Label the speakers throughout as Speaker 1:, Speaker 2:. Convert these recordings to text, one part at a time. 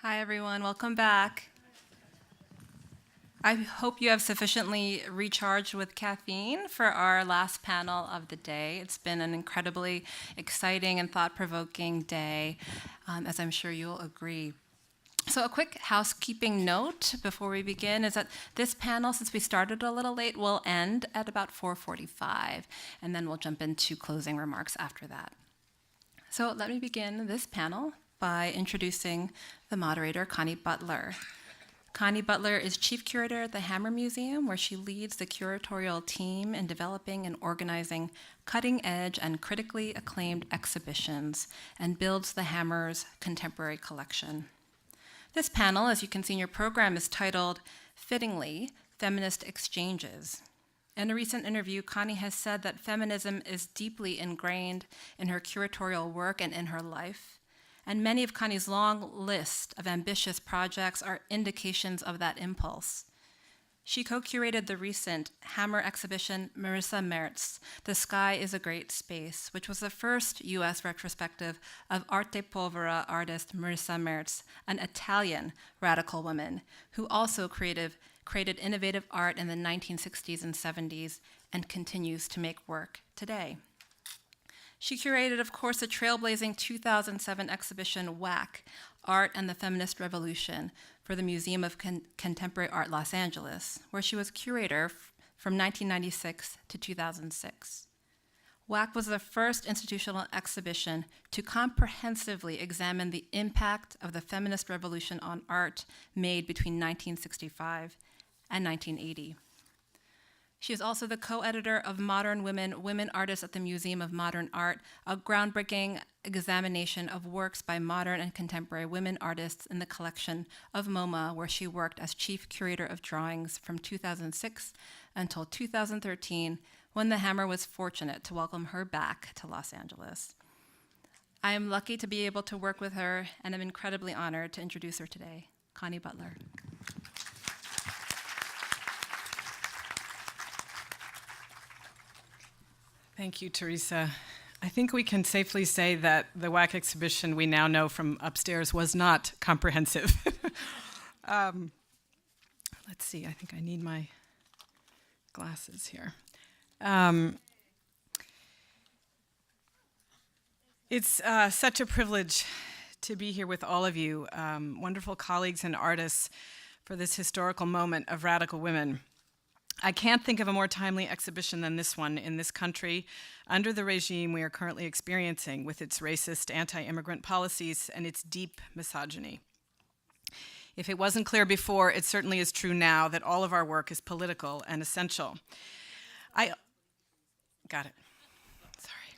Speaker 1: Hi, everyone. Welcome back. I hope you have sufficiently recharged with caffeine for our last panel of the day. It's been an incredibly exciting and thought-provoking day, as I'm sure you'll agree. So a quick housekeeping note before we begin is that this panel, since we started a little late, will end at about 4:45, and then we'll jump into closing remarks after that. So let me begin this panel by introducing the moderator, Connie Butler. Connie Butler is chief curator at the Hammer Museum, where she leads the curatorial team in developing and organizing cutting-edge and critically acclaimed exhibitions and builds the Hammer's contemporary collection. This panel, as you can see in your program, is titled, fittingly, Feminist Exchanges. In a recent interview, Connie has said that feminism is deeply ingrained in her curatorial work and in her life. And many of Connie's long list of ambitious projects are indications of that impulse. She co-curated the recent Hammer exhibition, Marissa Merz, The Sky is a Great Space, which was the first US retrospective of arte povera artist Marissa Merz, an Italian radical woman who also created innovative art in the 1960s and 70s and continues to make work today. She curated, of course, the trailblazing 2007 exhibition WAC, Art and the Feminist Revolution, for the Museum of Contemporary Art Los Angeles, where she was curator from 1996 to 2006. WAC was the first institutional exhibition to comprehensively examine the impact of the feminist revolution on art made between 1965 and 1980. She is also the co-editor of Modern Women, Women Artists at the Museum of Modern Art, a groundbreaking examination of works by modern and contemporary women artists in the collection of MoMA, where she worked as chief curator of drawings from 2006 until 2013, when the Hammer was fortunate to welcome her back to Los Angeles. I am lucky to be able to work with her, and I'm incredibly honored to introduce her today. Connie Butler.
Speaker 2: Thank you, Theresa. I think we can safely say that the WAC exhibition we now know from upstairs was not comprehensive. Let's see, I think I need my glasses here. It's such a privilege to be here with all of you, wonderful colleagues and artists, for this historical moment of radical women. I can't think of a more timely exhibition than this one in this country under the regime we are currently experiencing with its racist anti-immigrant policies and its deep misogyny. If it wasn't clear before, it certainly is true now that all of our work is political and essential. Got it. Sorry.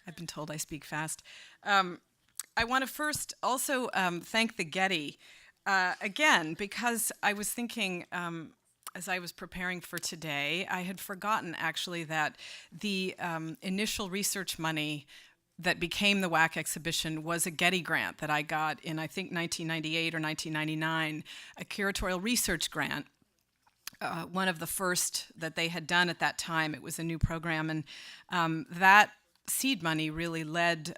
Speaker 2: I've been told I speak fast. I want to first also thank the Getty again, because I was thinking, as I was preparing for today, I had forgotten actually that the initial research money that became the WAC exhibition was a Getty grant that I got in, I think, 1998 or 1999, a curatorial research grant, one of the first that they had done at that time. It was a new program, and that seed money really led,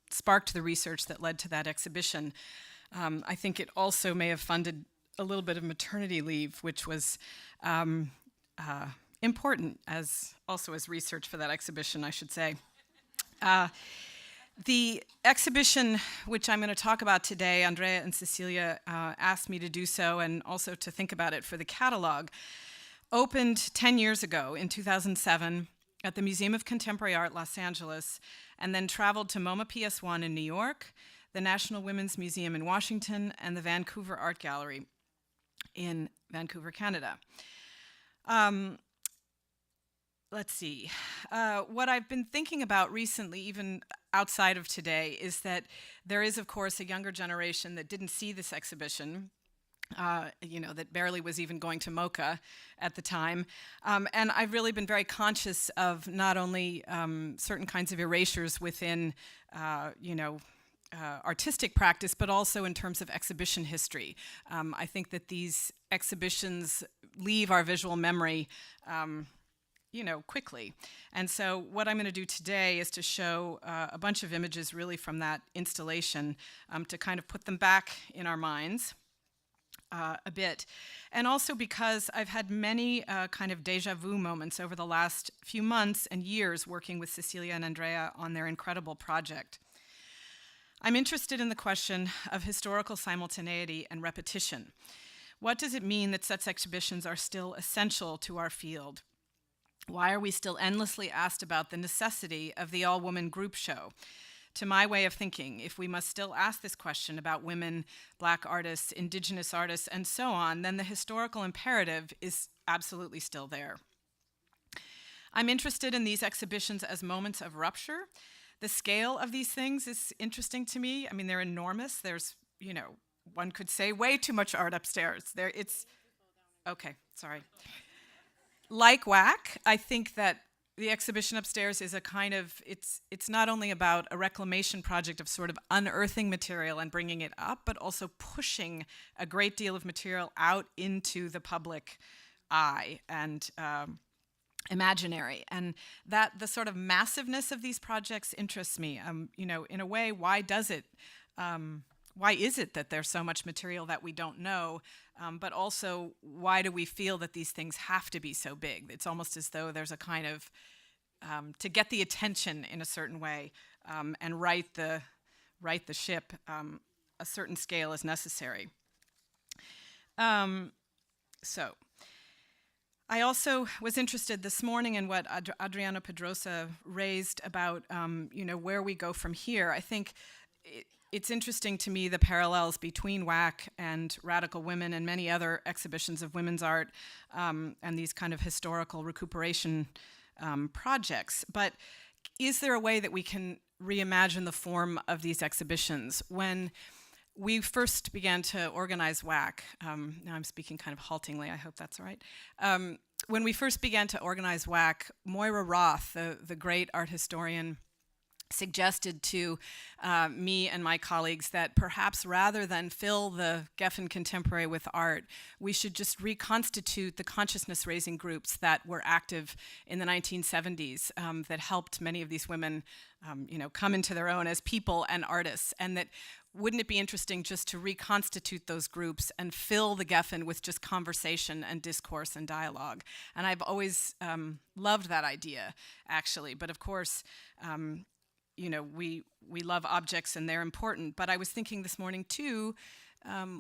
Speaker 2: sparked the research that led to that exhibition. I think it also may have funded a little bit of maternity leave, which was important as research for that exhibition, I should say. The exhibition, which I'm going to talk about today, Andrea and Cecilia asked me to do so and also to think about it for the catalog, opened 10 years ago in 2007 at the Museum of Contemporary Art, Los Angeles, and then traveled to MoMA PS1 in New York, the National Women's Museum in Washington, and the Vancouver Art Gallery in Vancouver, Canada. Let's see. What I've been thinking about recently, even outside of today, is that there is, of course, a younger generation that didn't see this exhibition, that barely was even going to MoCA at the time. And I've really been very conscious of not only certain kinds of erasures within, artistic practice, but also in terms of exhibition history. I think that these exhibitions leave our visual memory quickly. And so what I'm going to do today is to show a bunch of images really from that installation to kind of put them back in our minds a bit. And also because I've had many kind of deja vu moments over the last few months and years working with Cecilia and Andrea on their incredible project. I'm interested in the question of historical simultaneity and repetition. What does it mean that such exhibitions are still essential to our field? Why are we still endlessly asked about the necessity of the all-woman group show? To my way of thinking, if we must still ask this question about women, Black artists, Indigenous artists, and so on, then the historical imperative is absolutely still there. I'm interested in these exhibitions as moments of rupture. The scale of these things is interesting to me. I mean, they're enormous. There's, one could say way too much art upstairs. Okay, sorry. Like WAC, I think that the exhibition upstairs is a kind of, it's not only about a reclamation project of sort of unearthing material and bringing it up, but also pushing a great deal of material out into the public eye and imaginary. And that the sort of massiveness of these projects interests me. In a way, why is it that there's so much material that we don't know, but also why do we feel that these things have to be so big? It's almost as though there's a kind of, to get the attention in a certain way and right the ship, a certain scale is necessary. So I also was interested this morning in what Adriano Pedrosa raised about, where we go from here. I think it's interesting to me the parallels between WAC and Radical Women and many other exhibitions of women's art and these kind of historical recuperation projects. But is there a way that we can reimagine the form of these exhibitions? When we first began to organize WAC, now I'm speaking kind of haltingly, I hope that's all right. When we first began to organize WAC, Moira Roth, the great art historian, suggested to me and my colleagues that perhaps rather than fill the Geffen contemporary with art, we should just reconstitute the consciousness-raising groups that were active in the 1970s that helped many of these women come into their own as people and artists, and that wouldn't it be interesting just to reconstitute those groups and fill the Geffen with just conversation and discourse and dialogue? And I've always loved that idea, actually, but of course, we love objects and they're important. But I was thinking this morning too,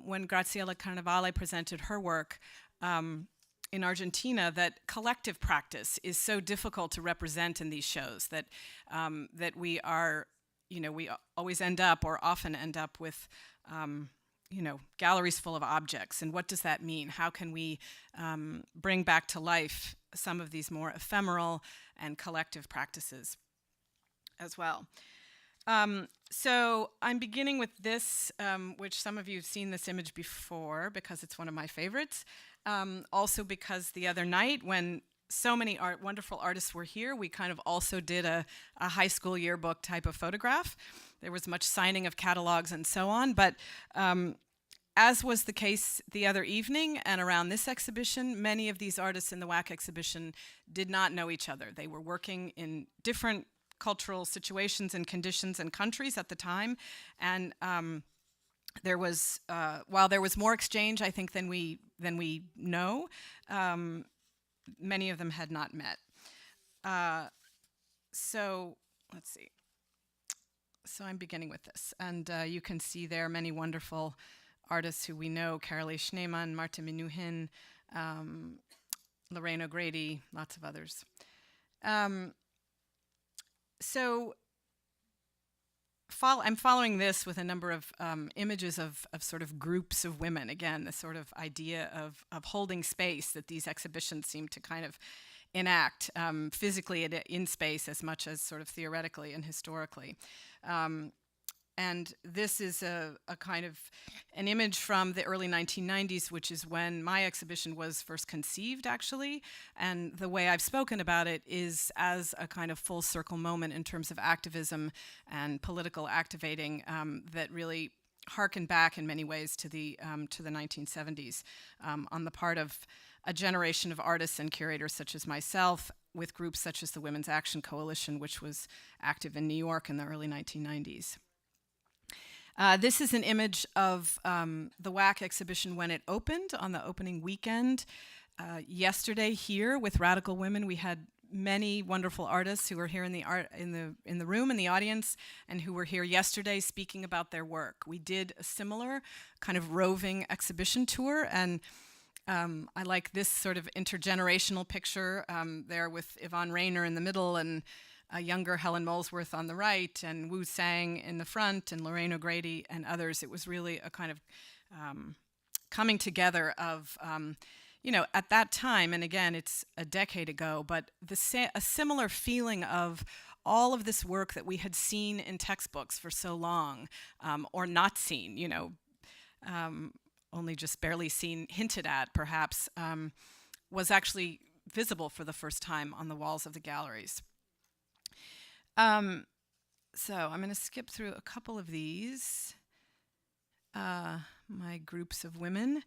Speaker 2: when Graciela Carnevale presented her work in Argentina, that collective practice is so difficult to represent in these shows that we are, we always end up or often end up with, galleries full of objects. And what does that mean? How can we bring back to life some of these more ephemeral and collective practices as well? So I'm beginning with this, which some of you have seen this image before because it's one of my favorites. Also because the other night when so many wonderful artists were here, we kind of also did a high school yearbook type of photograph. There was much signing of catalogs and so on, but as was the case the other evening and around this exhibition, many of these artists in the WAC exhibition did not know each other. They were working in different cultural situations and conditions and countries at the time, and there was, while there was more exchange, I think, than we know, many of them had not met. So let's see. So I'm beginning with this, and you can see there many wonderful artists who we know: Carolee Schneemann, Marta Minuhin, Lorraine O'Grady, lots of others. So I'm following this with a number of images of sort of groups of women. Again, the sort of idea of holding space that these exhibitions seem to kind of enact physically in space as much as sort of theoretically and historically. And this is a kind of an image from the early 1990s, which is when my exhibition was first conceived, actually. And the way I've spoken about it is as a kind of full circle moment in terms of activism and political activating that really harken back in many ways to the 1970s on the part of a generation of artists and curators such as myself, with groups such as the Women's Action Coalition, which was active in New York in the early 1990s. This is an image of the WAC exhibition when it opened on the opening weekend. Yesterday here with Radical Women, we had many wonderful artists who were here in the room, in the audience, and who were here yesterday speaking about their work. We did a similar kind of roving exhibition tour, and I like this sort of intergenerational picture there with Yvonne Rainer in the middle and a younger Helen Molesworth on the right, and Wu Sang in the front, and Lorraine O'Grady and others. It was really a kind of coming together of, you know, at that time, and again, it's a decade ago, but a similar feeling of all of this work that we had seen in textbooks for so long, or not seen, you know, only just barely seen, hinted at, perhaps, was actually visible for the first time on the walls of the galleries. So I'm going to skip through a couple of these, my groups of women,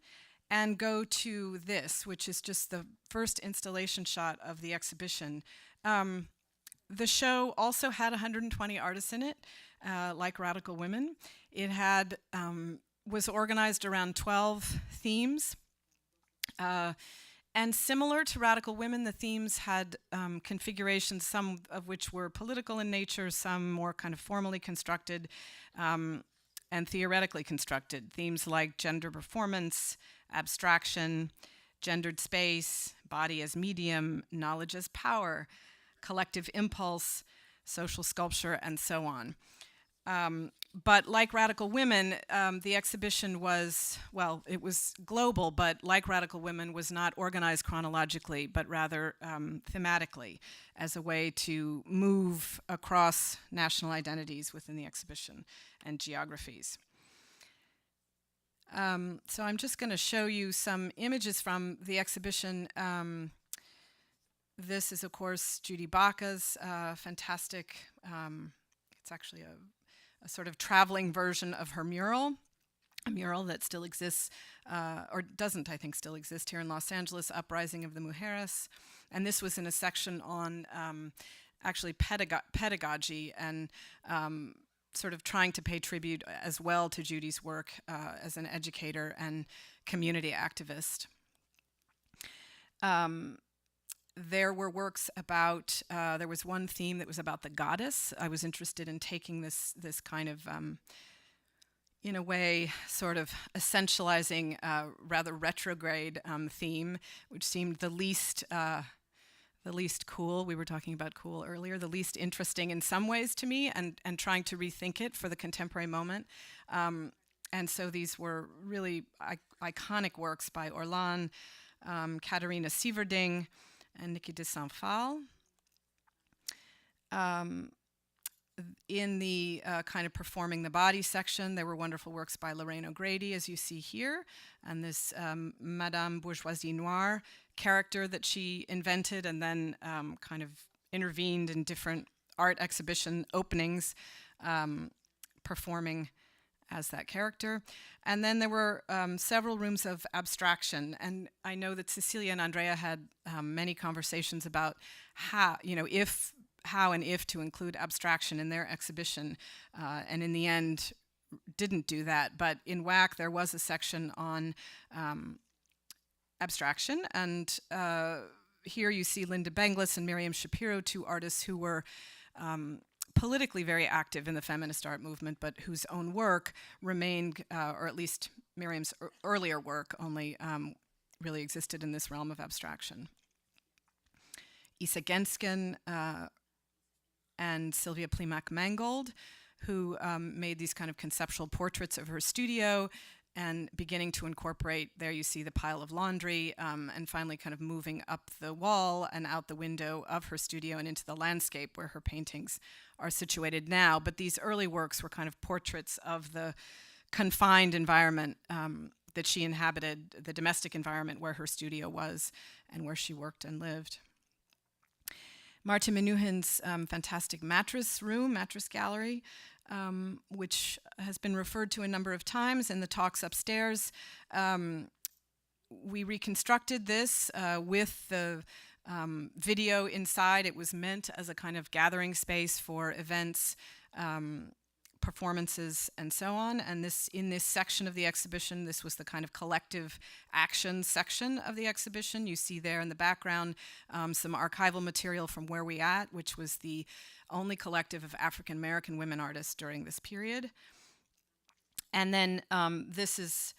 Speaker 2: and go to this, which is just the first installation shot of the exhibition. The show also had 120 artists in it, like Radical Women. It had was organized around 12 themes. And similar to Radical Women, the themes had configurations, some of which were political in nature, some more kind of formally constructed and theoretically constructed. Themes like gender performance, abstraction, gendered space, body as medium, knowledge as power, collective impulse, social sculpture, and so on. But like Radical Women, the exhibition was, well, it was global, but like Radical Women was not organized chronologically, but rather thematically as a way to move across national identities within the exhibition and geographies. So I'm just going to show you some images from the exhibition. This is, of course, Judy Baca's fantastic, it's actually a sort of traveling version of her mural, a mural that still exists, or doesn't, I think, still exist here in Los Angeles, Uprising of the Mujeres. And this was in a section on actually pedagogy and sort of trying to pay tribute as well to Judy's work as an educator and community activist. There were works about, there was one theme that was about the goddess. I was interested in taking this kind of, in a way, sort of essentializing rather retrograde theme, which seemed the least cool. We were talking about cool earlier, the least interesting in some ways to me, and trying to rethink it for the contemporary moment. And so these were really iconic works by Orlan, Katharina Sieverding, and Niki de Saint-Phal. In the kind of performing the body section, there were wonderful works by Lorraine O'Grady, as you see here, and this Madame Bourgeoisie Noire character that she invented and then kind of intervened in different art exhibition openings, performing as that character. And then there were several rooms of abstraction. And I know that Cecilia and Andrea had many conversations about how and if to include abstraction in their exhibition. And in the end, didn't do that. But in WAC, there was a section on abstraction. And here you see Linda Benglis and Miriam Shapiro, two artists who were politically very active in the feminist art movement, but whose own work remained, or at least Miriam's earlier work only really existed in this realm of abstraction. Isa Gensken and Sylvia Plimak-Mangold, who made these kind of conceptual portraits of her studio, and beginning to incorporate, there you see the pile of laundry, and finally kind of moving up the wall and out the window of her studio and into the landscape where her paintings are situated now. But these early works were kind of portraits of the confined environment that she inhabited, the domestic environment where her studio was and where she worked and lived. Martin Menuhin's fantastic mattress gallery, which has been referred to a number of times in the talks upstairs, we reconstructed this with the video inside. It was meant as a kind of gathering space for events, performances, and so on. And in this section of the exhibition, this was the kind of collective action section of the exhibition. You see there in the background some archival material from Where We At, which was the only collective of African American women artists during this period. And then this is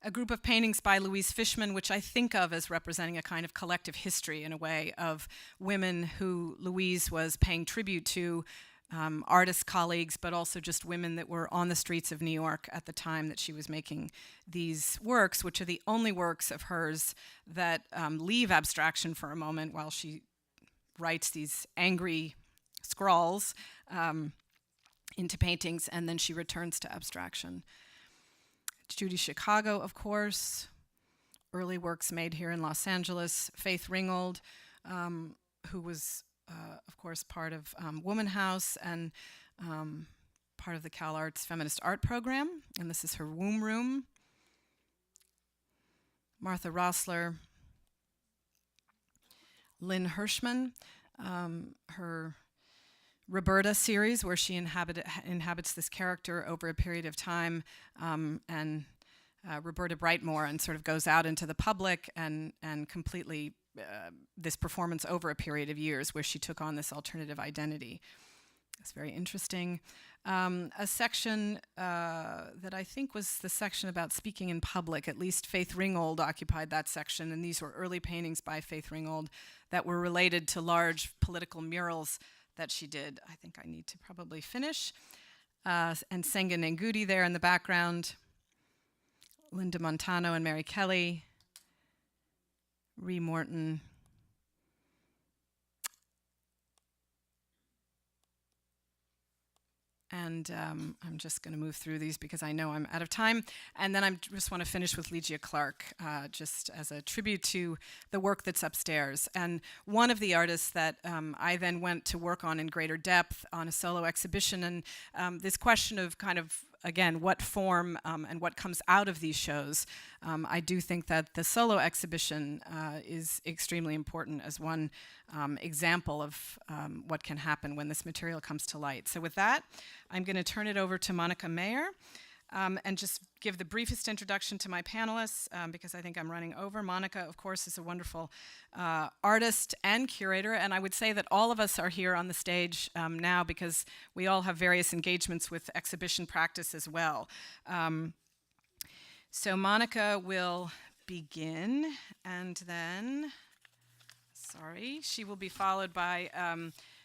Speaker 2: a group of paintings by Louise Fishman, which I think of as representing a kind of collective history in a way of women who Louise was paying tribute to, artist colleagues, but also just women that were on the streets of New York at the time that she was making these works, which are the only works of hers that leave abstraction for a moment while she writes these angry scrawls into paintings, and then she returns to abstraction. Judy Chicago, of course, early works made here in Los Angeles. Faith Ringgold, who was, of course, part of Woman House and part of the CalArts Feminist Art Program, and this is her womb room. Martha Rossler, Lynn Hirschman, her Roberta series, where she inhabits this character over a period of time, and Roberta Brightmore, and sort of goes out into the public and completely this performance over a period of years where she took on this alternative identity. It's very interesting. A section that I think was the section about speaking in public, at least Faith Ringgold occupied that section, and these were early paintings by Faith Ringgold that were related to large political murals that she did. I think I need to probably finish. And Senga Nengudi there in the background. Linda Montano and Mary Kelly. Ree Morton. And I'm just going to move through these because I know I'm out of time. And then I just want to finish with Lygia Clark, just as a tribute to the work that's upstairs. And one of the artists that I then went to work on in greater depth on a solo exhibition, and this question of kind of, again, what form and what comes out of these shows, I do think that the solo exhibition is extremely important as one example of what can happen when this material comes to light. So with that, I'm going to turn it over to Mónica Mayer and just give the briefest introduction to my panelists because I think I'm running over. Mónica, of course, is a wonderful artist and curator, and I would say that all of us are here on the stage now because we all have various engagements with exhibition practice as well. So Mónica will begin, and then, she will be followed by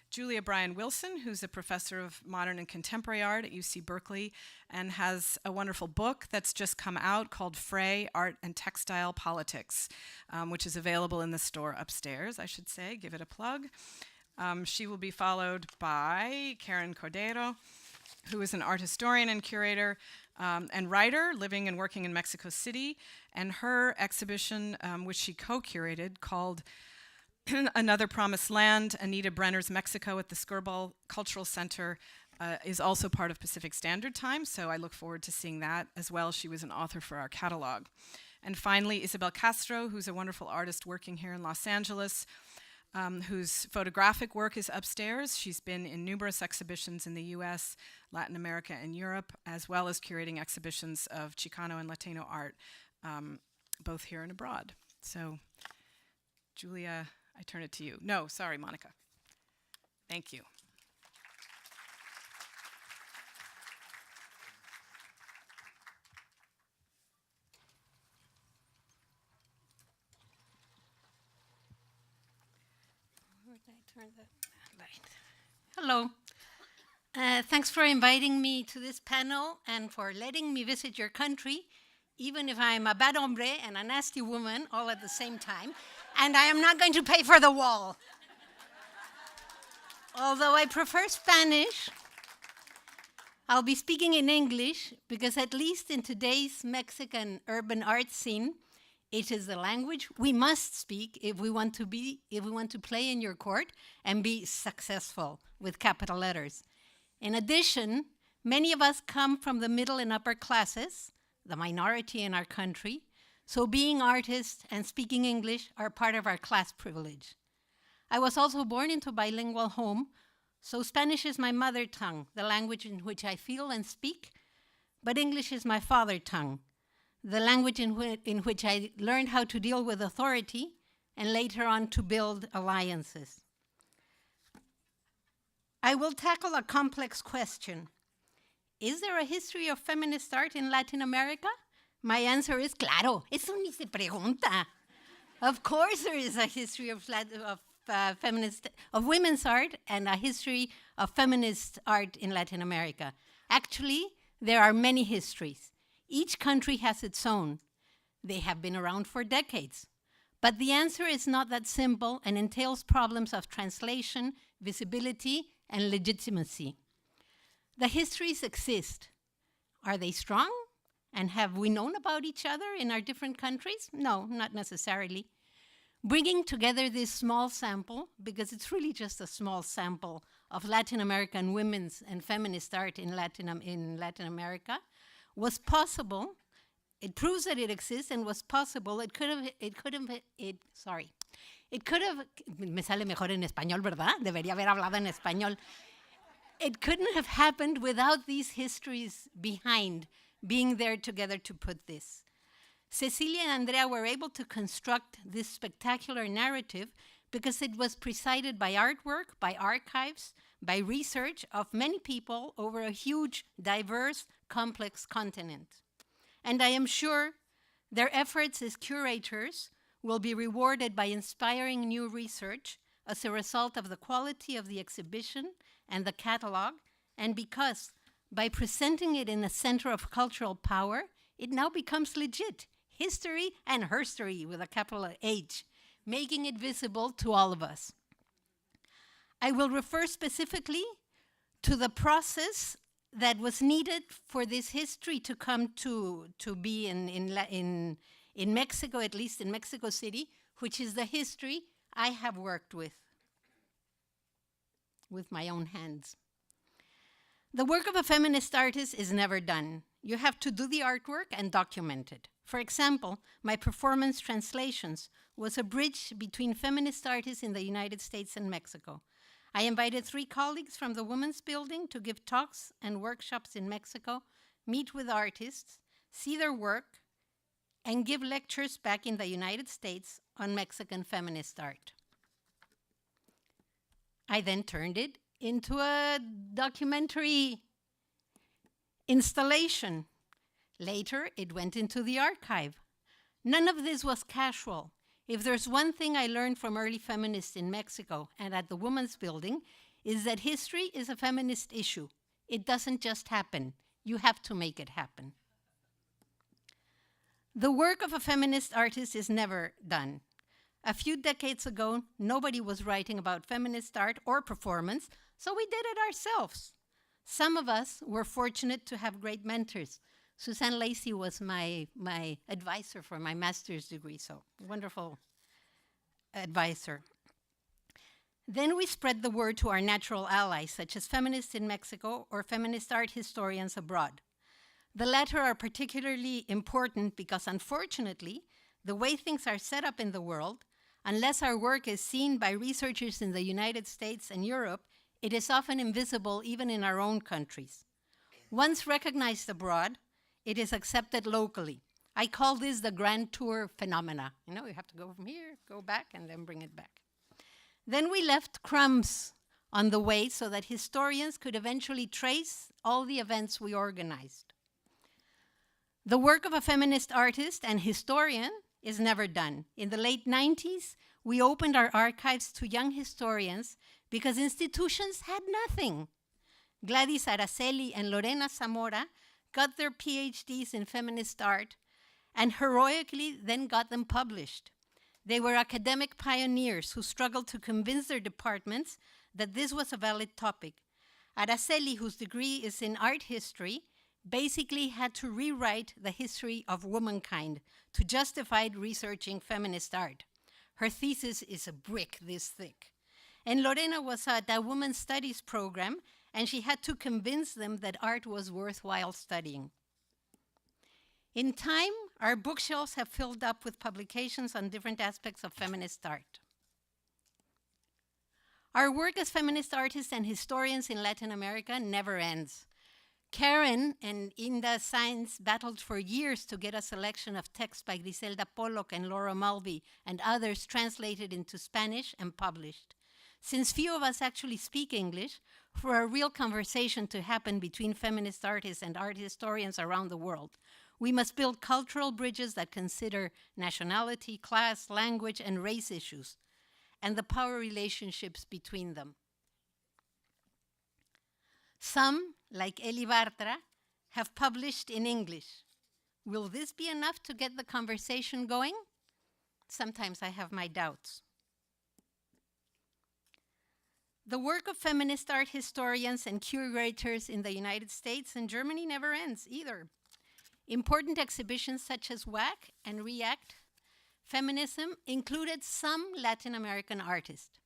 Speaker 2: Julia Bryan-Wilson, who's a professor of modern and contemporary art at UC Berkeley and has a wonderful book that's just come out called Fray, Art and Textile Politics, which is available in the store upstairs, I should say. Give it a plug. She will be followed by Karen Cordero, who is an art historian and curator and writer living and working in Mexico City. And her exhibition, which she co-curated, called Another Promised Land, Anita Brenner's Mexico at the Skirball Cultural Center, is also part of Pacific Standard Time, so I look forward to seeing that as well. She was an author for our catalog. And finally, Isabel Castro, who's a wonderful artist working here in Los Angeles, whose photographic work is upstairs. She's been in numerous exhibitions in the US, Latin America, and Europe, as well as curating exhibitions of Chicano and Latino art, both here and abroad. So, Julia, I turn it to you. No, sorry, Mónica. Thank you.
Speaker 3: Where did I turn the light? Hello. Thanks for inviting me to this panel and for letting me visit your country, even if I'm a bad hombre and a nasty woman all at the same time. And I am not going to pay for the wall. Although I prefer Spanish, I'll be speaking in English because at least in today's Mexican urban art scene, it is the language we must speak if we want to play in your court and be successful with capital letters. In addition, many of us come from the middle and upper classes, the minority in our country, So being artists and speaking English are part of our class privilege. I was also born into a bilingual home, so Spanish is my mother tongue, the language in which I feel and speak, but English is my father tongue, the language in which I learned how to deal with authority and later on to build alliances. I will tackle a complex question. Is there a history of feminist art in Latin America? My answer is claro, eso ni se pregunta. Of course there is a history of women's art and a history of feminist art in Latin America. Actually, there are many histories. Each country has its own. They have been around for decades. But the answer is not that simple and entails problems of translation, visibility, and legitimacy. The histories exist. Are they strong? And have we known about each other in our different countries? No, not necessarily. Bringing together this small sample, because it's really just a small sample of Latin American women's and feminist art in Latin America, was possible. It proves that it exists and was possible. It could have, me sale mejor en español, ¿verdad? Debería haber hablado en español. It couldn't have happened without these histories behind being there together to put this. Cecilia and Andrea were able to construct this spectacular narrative because it was presided by artwork, by archives, by research of many people over a huge, diverse, complex continent. And I am sure their efforts as curators will be rewarded by inspiring new research as a result of the quality of the exhibition and the catalog, and because by presenting it in the center of cultural power, it now becomes legit, history and herstory with a capital H, making it visible to all of us. I will refer specifically to the process that was needed for this history to come to be in Mexico, at least in Mexico City, which is the history I have worked with my own hands. The work of a feminist artist is never done. You have to do the artwork and document it. For example, my performance Translations was a bridge between feminist artists in the United States and Mexico. I invited 3 colleagues from the Women's Building to give talks and workshops in Mexico, meet with artists, see their work, and give lectures back in the United States on Mexican feminist art. I then turned it into a documentary installation. Later, it went into the archive. None of this was casual. If there's one thing I learned from early feminists in Mexico and at the Women's Building, is that history is a feminist issue. It doesn't just happen. You have to make it happen. The work of a feminist artist is never done. A few decades ago, nobody was writing about feminist art or performance, so we did it ourselves. Some of us were fortunate to have great mentors. Suzanne Lacey was my advisor for my master's degree, so wonderful advisor. Then we spread the word to our natural allies, such as feminists in Mexico or feminist art historians abroad. The latter are particularly important because, unfortunately, the way things are set up in the world, unless our work is seen by researchers in the United States and Europe, it is often invisible even in our own countries. Once recognized abroad, it is accepted locally. I call this the grand tour phenomena. You know, you have to go from here, go back, and then bring it back. Then we left crumbs on the way so that historians could eventually trace all the events we organized. The work of a feminist artist and historian is never done. In the late 90s, we opened our archives to young historians because institutions had nothing. Gladys Araceli and Lorena Zamora got their PhDs in feminist art and heroically then got them published. They were academic pioneers who struggled to convince their departments that this was a valid topic. Araceli, whose degree is in art history, basically had to rewrite the history of womankind to justify researching feminist art. Her thesis is a brick this thick. And Lorena was at a women's studies program, and she had to convince them that art was worthwhile studying. In time, Our bookshelves have filled up with publications on different aspects of feminist art. Our work as feminist artists and historians in Latin America never ends. Karen and Inda Sainz battled for years to get a selection of texts by Griselda Pollock and Laura Mulvey and others translated into Spanish and published. Since few of us actually speak English, for a real conversation to happen between feminist artists and art historians around the world, we must build cultural bridges that consider nationality, class, language, and race issues, and the power relationships between them. Some, like Eli Bartra, have published in English. Will this be enough to get the conversation going? Sometimes I have my doubts. The work of feminist art historians and curators in the United States and Germany never ends either. Important exhibitions such as WAC and REACT Feminism included some Latin American artists.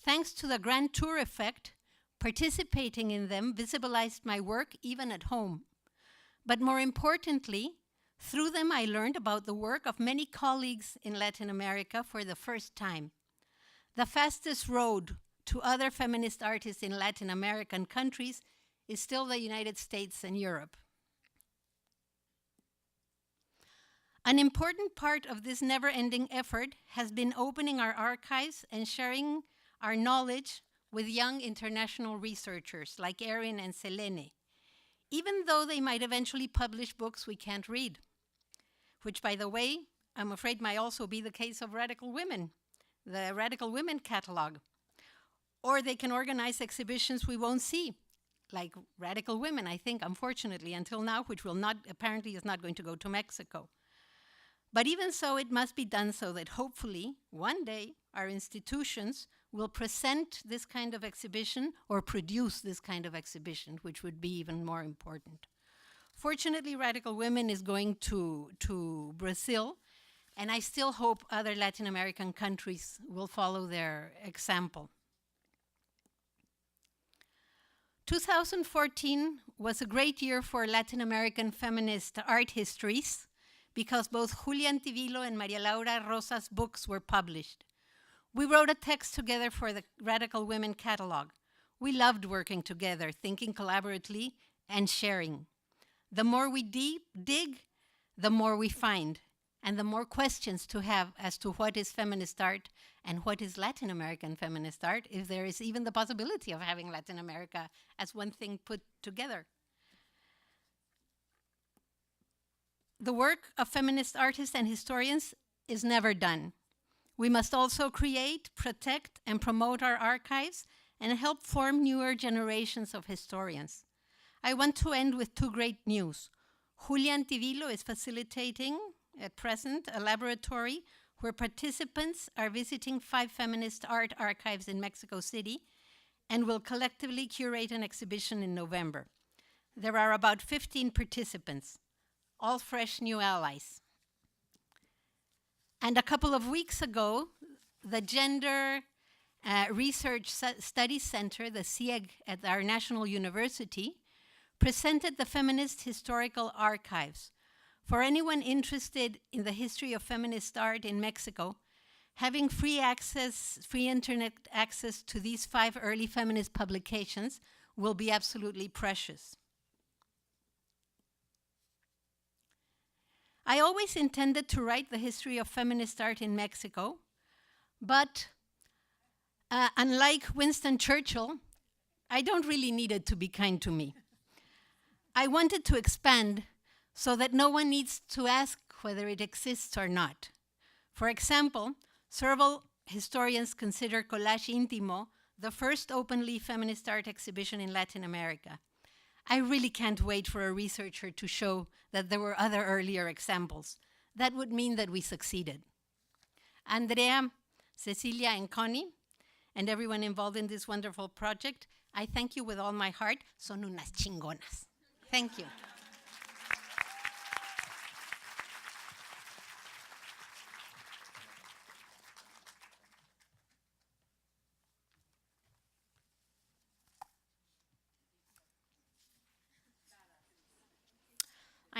Speaker 3: Thanks to the Grand Tour effect, participating in them visibilized my work even at home. But more importantly, through them I learned about the work of many colleagues in Latin America for the first time. The fastest road to other feminist artists in Latin American countries is still the United States and Europe. An important part of this never-ending effort has been opening our archives and sharing our knowledge with young international researchers like Erin and Selene, even though they might eventually publish books we can't read, which, by the way, I'm afraid might also be the case of Radical Women, the Radical Women catalogue. Or they can organize exhibitions we won't see, like Radical Women, I think, unfortunately, until now, which will not, apparently is not going to go to Mexico. But even so, it must be done so that hopefully, one day, our institutions will present this kind of exhibition or produce this kind of exhibition, which would be even more important. Fortunately, Radical Women is going to Brazil, and I still hope other Latin American countries will follow their example. 2014 was a great year for Latin American feminist art histories because both Julia Antivilo and Maria Laura Rosa's books were published. We wrote a text together for the Radical Women catalog. We loved working together, thinking collaboratively and sharing. The more we dig, the more we find, and the more questions to have as to what is feminist art and what is Latin American feminist art, if there is even the possibility of having Latin America as one thing put together. The work of feminist artists and historians is never done. We must also create, protect, and promote our archives and help form newer generations of historians. I want to end with two great news. Julia Antivilo is facilitating at present a laboratory where participants are visiting 5 feminist art archives in Mexico City and will collectively curate an exhibition in November. There are about 15 participants, all fresh new allies. And a couple of weeks ago, the Gender Research Studies Center, the CIEG at our National University, presented the Feminist Historical Archives. For anyone interested in the history of feminist art in Mexico, having free internet access to these 5 early feminist publications will be absolutely precious. I always intended to write the history of feminist art in Mexico, but unlike Winston Churchill, I don't really need it to be kind to me. I wanted to expand so that no one needs to ask whether it exists or not. For example, several historians consider Collage Intimo the first openly feminist art exhibition in Latin America. I really can't wait for a researcher to show that there were other earlier examples. That would mean that we succeeded. Andrea, Cecilia, and Connie, and everyone involved in this wonderful project, I thank you with all my heart. Son unas chingonas. Thank you.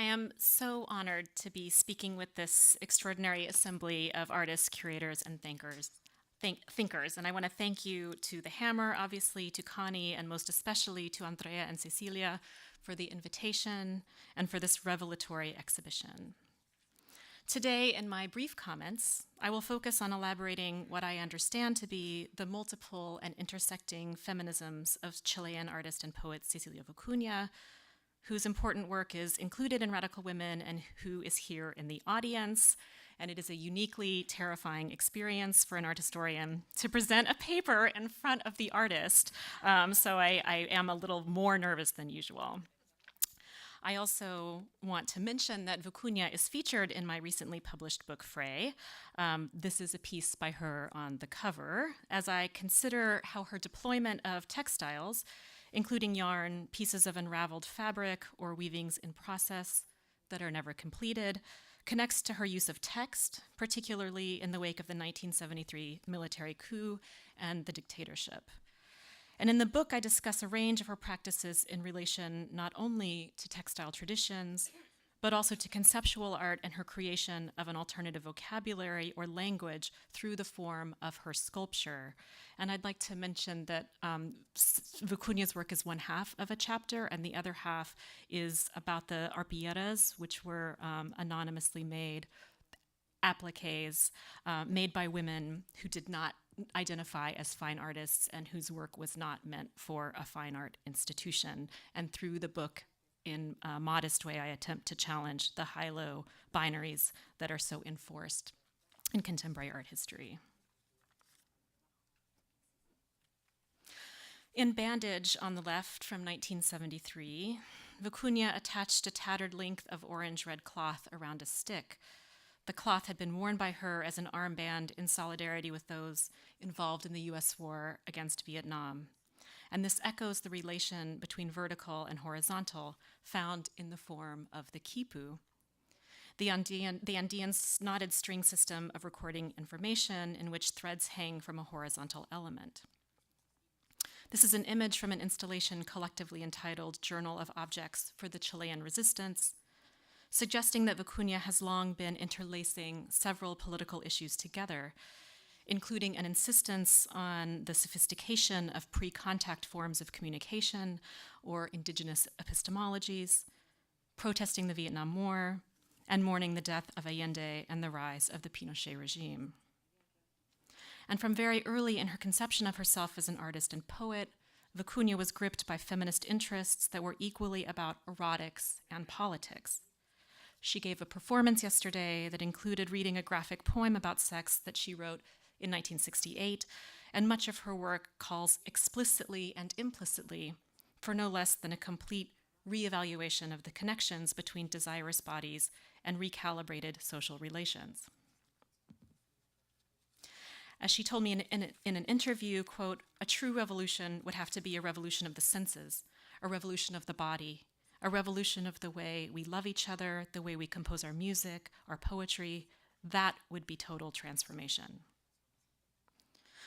Speaker 4: am so honored to be speaking with this extraordinary assembly of artists, curators, and thinkers. And I want to thank you to the Hammer, obviously, to Connie, and most especially to Andrea and Cecilia for the invitation and for this revelatory exhibition. Today, in my brief comments, I will focus on elaborating what I understand to be the multiple and intersecting feminisms of Chilean artist and poet Cecilia Vicuña, whose important work is included in Radical Women and who is here in the audience. And it is a uniquely terrifying experience for an art historian to present a paper in front of the artist. So I am a little more nervous than usual. I also want to mention that Vicuña is featured in my recently published book, Frey. This is a piece by her on the cover, as I consider how her deployment of textiles, including yarn, pieces of unraveled fabric, or weavings in process that are never completed, connects to her use of text, particularly in the wake of the 1973 military coup and the dictatorship. And in the book, I discuss a range of her practices in relation not only to textile traditions, but also to conceptual art and her creation of an alternative vocabulary or language through the form of her sculpture. And I'd like to mention that Vicuña's work is one half of a chapter, and the other half is about the arpilleras, which were anonymously made appliques made by women who did not identify as fine artists and whose work was not meant for a fine art institution. And through the book, in a modest way, I attempt to challenge the high-low binaries that are so enforced in contemporary art history. In Bandage on the left from 1973, Vicuña attached a tattered length of orange-red cloth around a stick. The cloth had been worn by her as an armband in solidarity with those involved in the US war against Vietnam. And this echoes the relation between vertical and horizontal found in the form of the quipu, the Andean knotted string system of recording information in which threads hang from a horizontal element. This is an image from an installation collectively entitled Journal of Objects for the Chilean Resistance, suggesting that Vicuña has long been interlacing several political issues together, including an insistence on the sophistication of pre-contact forms of communication or indigenous epistemologies, protesting the Vietnam War, and mourning the death of Allende and the rise of the Pinochet regime. And from very early in her conception of herself as an artist and poet, Vicuña was gripped by feminist interests that were equally about erotics and politics. She gave a performance yesterday that included reading a graphic poem about sex that she wrote in 1968, and much of her work calls explicitly and implicitly for no less than a complete reevaluation of the connections between desirous bodies and recalibrated social relations. As she told me in an interview, quote, "A true revolution would have to be a revolution of the senses, a revolution of the body, a revolution of the way we love each other, the way we compose our music, our poetry. That would be total transformation."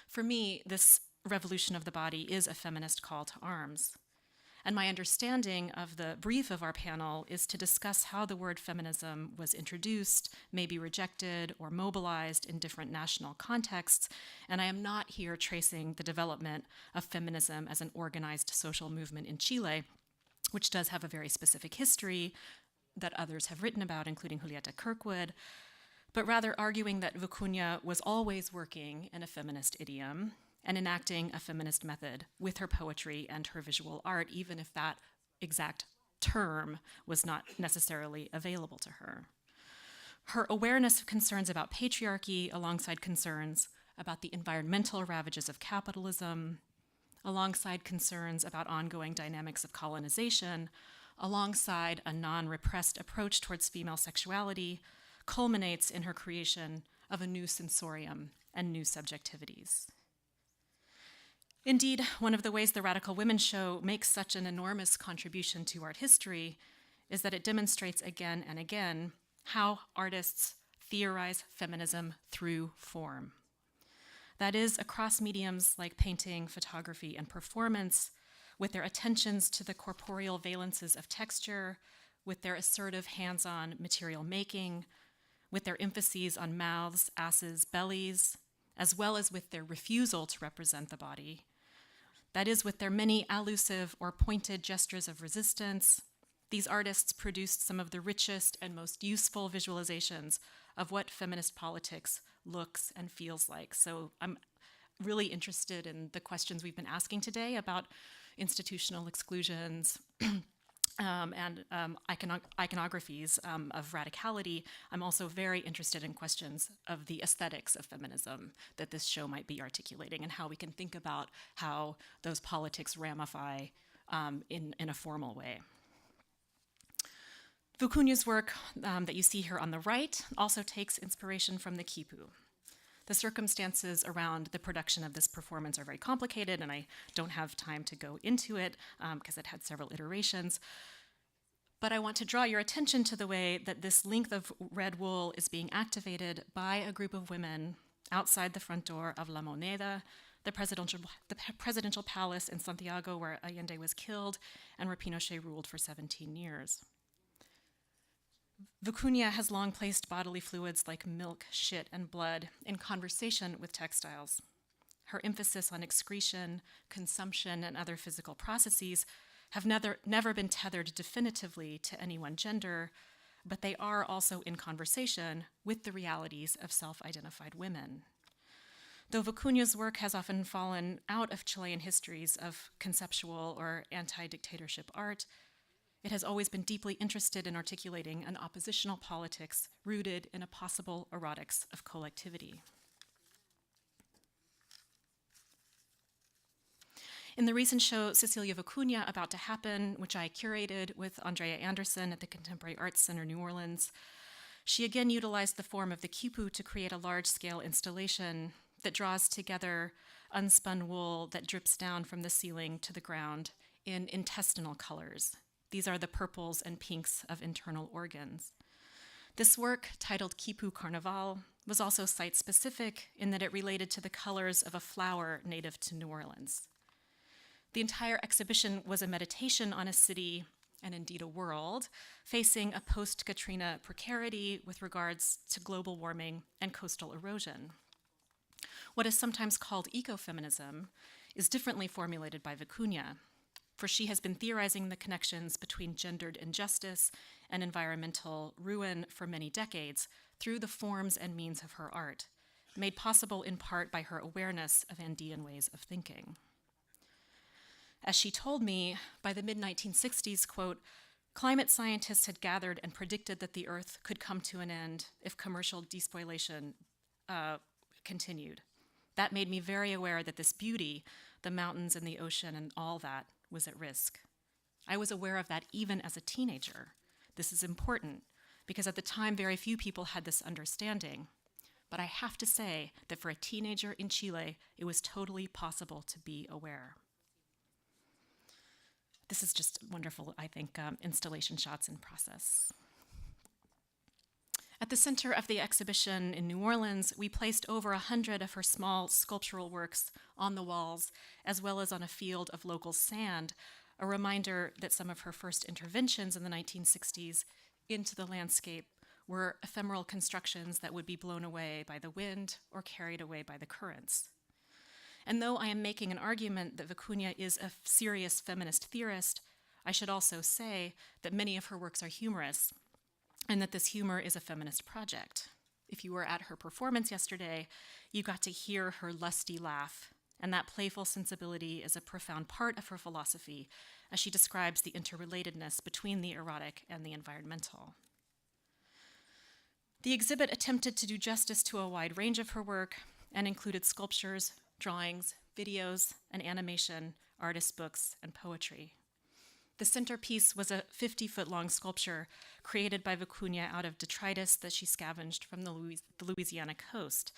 Speaker 4: For me, this revolution of the body is a feminist call to arms. And my understanding of the brief of our panel is to discuss how the word feminism was introduced, maybe rejected, or mobilized in different national contexts. And I am not here tracing the development of feminism as an organized social movement in Chile, which does have a very specific history that others have written about, including Julieta Kirkwood, but rather arguing that Vicuña was always working in a feminist idiom and enacting a feminist method with her poetry and her visual art, even if that exact term was not necessarily available to her. Her awareness of concerns about patriarchy alongside concerns about the environmental ravages of capitalism, alongside concerns about ongoing dynamics of colonization, alongside a non-repressed approach towards female sexuality, culminates in her creation of a new sensorium and new subjectivities. Indeed, one of the ways the Radical Women show makes such an enormous contribution to art history is that it demonstrates again and again how artists theorize feminism through form. That is, across mediums like painting, photography, and performance, with their attentions to the corporeal valences of texture, with their assertive hands-on material making, with their emphases on mouths, asses, bellies, as well as with their refusal to represent the body. That is, with their many allusive or pointed gestures of resistance, these artists produced some of the richest and most useful visualizations of what feminist politics looks and feels like. So I'm really interested in the questions we've been asking today about institutional exclusions and iconographies of radicality. I'm also very interested in questions of the aesthetics of feminism that this show might be articulating and how we can think about how those politics ramify in a formal way. Vicuña's work that you see here on the right also takes inspiration from the quipu. The circumstances around the production of this performance are very complicated, and I don't have time to go into it because it had several iterations. But I want to draw your attention to the way that this length of red wool is being activated by a group of women outside the front door of La Moneda, the presidential palace in Santiago where Allende was killed and where Pinochet ruled for 17 years. Vicuña has long placed bodily fluids like milk, shit, and blood in conversation with textiles. Her emphasis on excretion, consumption, and other physical processes have never been tethered definitively to any one gender, but they are also in conversation with the realities of self-identified women. Though Vicuña's work has often fallen out of Chilean histories of conceptual or anti-dictatorship art, it has always been deeply interested in articulating an oppositional politics rooted in a possible erotics of collectivity. In the recent show, Cecilia Vicuña, About to Happen, which I curated with Andrea Anderson at the Contemporary Arts Center, New Orleans, she again utilized the form of the quipu to create a large-scale installation that draws together unspun wool that drips down from the ceiling to the ground in intestinal colors. These are the purples and pinks of internal organs. This work, titled Quipu Carnaval, was also site-specific in that it related to the colors of a flower native to New Orleans. The entire exhibition was a meditation on a city, and indeed a world, facing a post-Katrina precarity with regards to global warming and coastal erosion. What is sometimes called ecofeminism is differently formulated by Vicuña, for she has been theorizing the connections between gendered injustice and environmental ruin for many decades through the forms and means of her art, made possible in part by her awareness of Andean ways of thinking. As she told me, by the mid-1960s, quote, climate scientists had gathered and predicted that the Earth could come to an end if commercial despoilation continued. That made me very aware that this beauty, the mountains and the ocean and all that, was at risk. I was aware of that even as a teenager. This is important because at the time very few people had this understanding. But I have to say that for a teenager in Chile, it was totally possible to be aware. This is just wonderful, I think, installation shots in process. At the center of the exhibition in New Orleans, we placed over 100 of her small sculptural works on the walls, as well as on a field of local sand, a reminder that some of her first interventions in the 1960s into the landscape were ephemeral constructions that would be blown away by the wind or carried away by the currents. And though I am making an argument that Vicuña is a serious feminist theorist, I should also say that many of her works are humorous, and that this humor is a feminist project. If you were at her performance yesterday, you got to hear her lusty laugh, and that playful sensibility is a profound part of her philosophy as she describes the interrelatedness between the erotic and the environmental. The exhibit attempted to do justice to a wide range of her work and included sculptures, drawings, videos, and animation, artist books, and poetry. The centerpiece was a 50-foot-long sculpture created by Vicuña out of detritus that she scavenged from the Louisiana coast.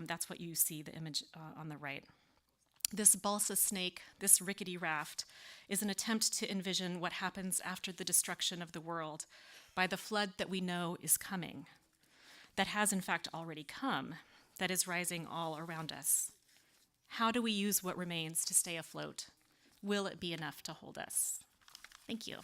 Speaker 4: That's what you see, the image on the right. This balsa snake, this rickety raft, is an attempt to envision what happens after the destruction of the world by the flood that we know is coming, that has in fact already come, that is rising all around us. How do we use what remains to stay afloat? Will it be enough to hold us? Thank you.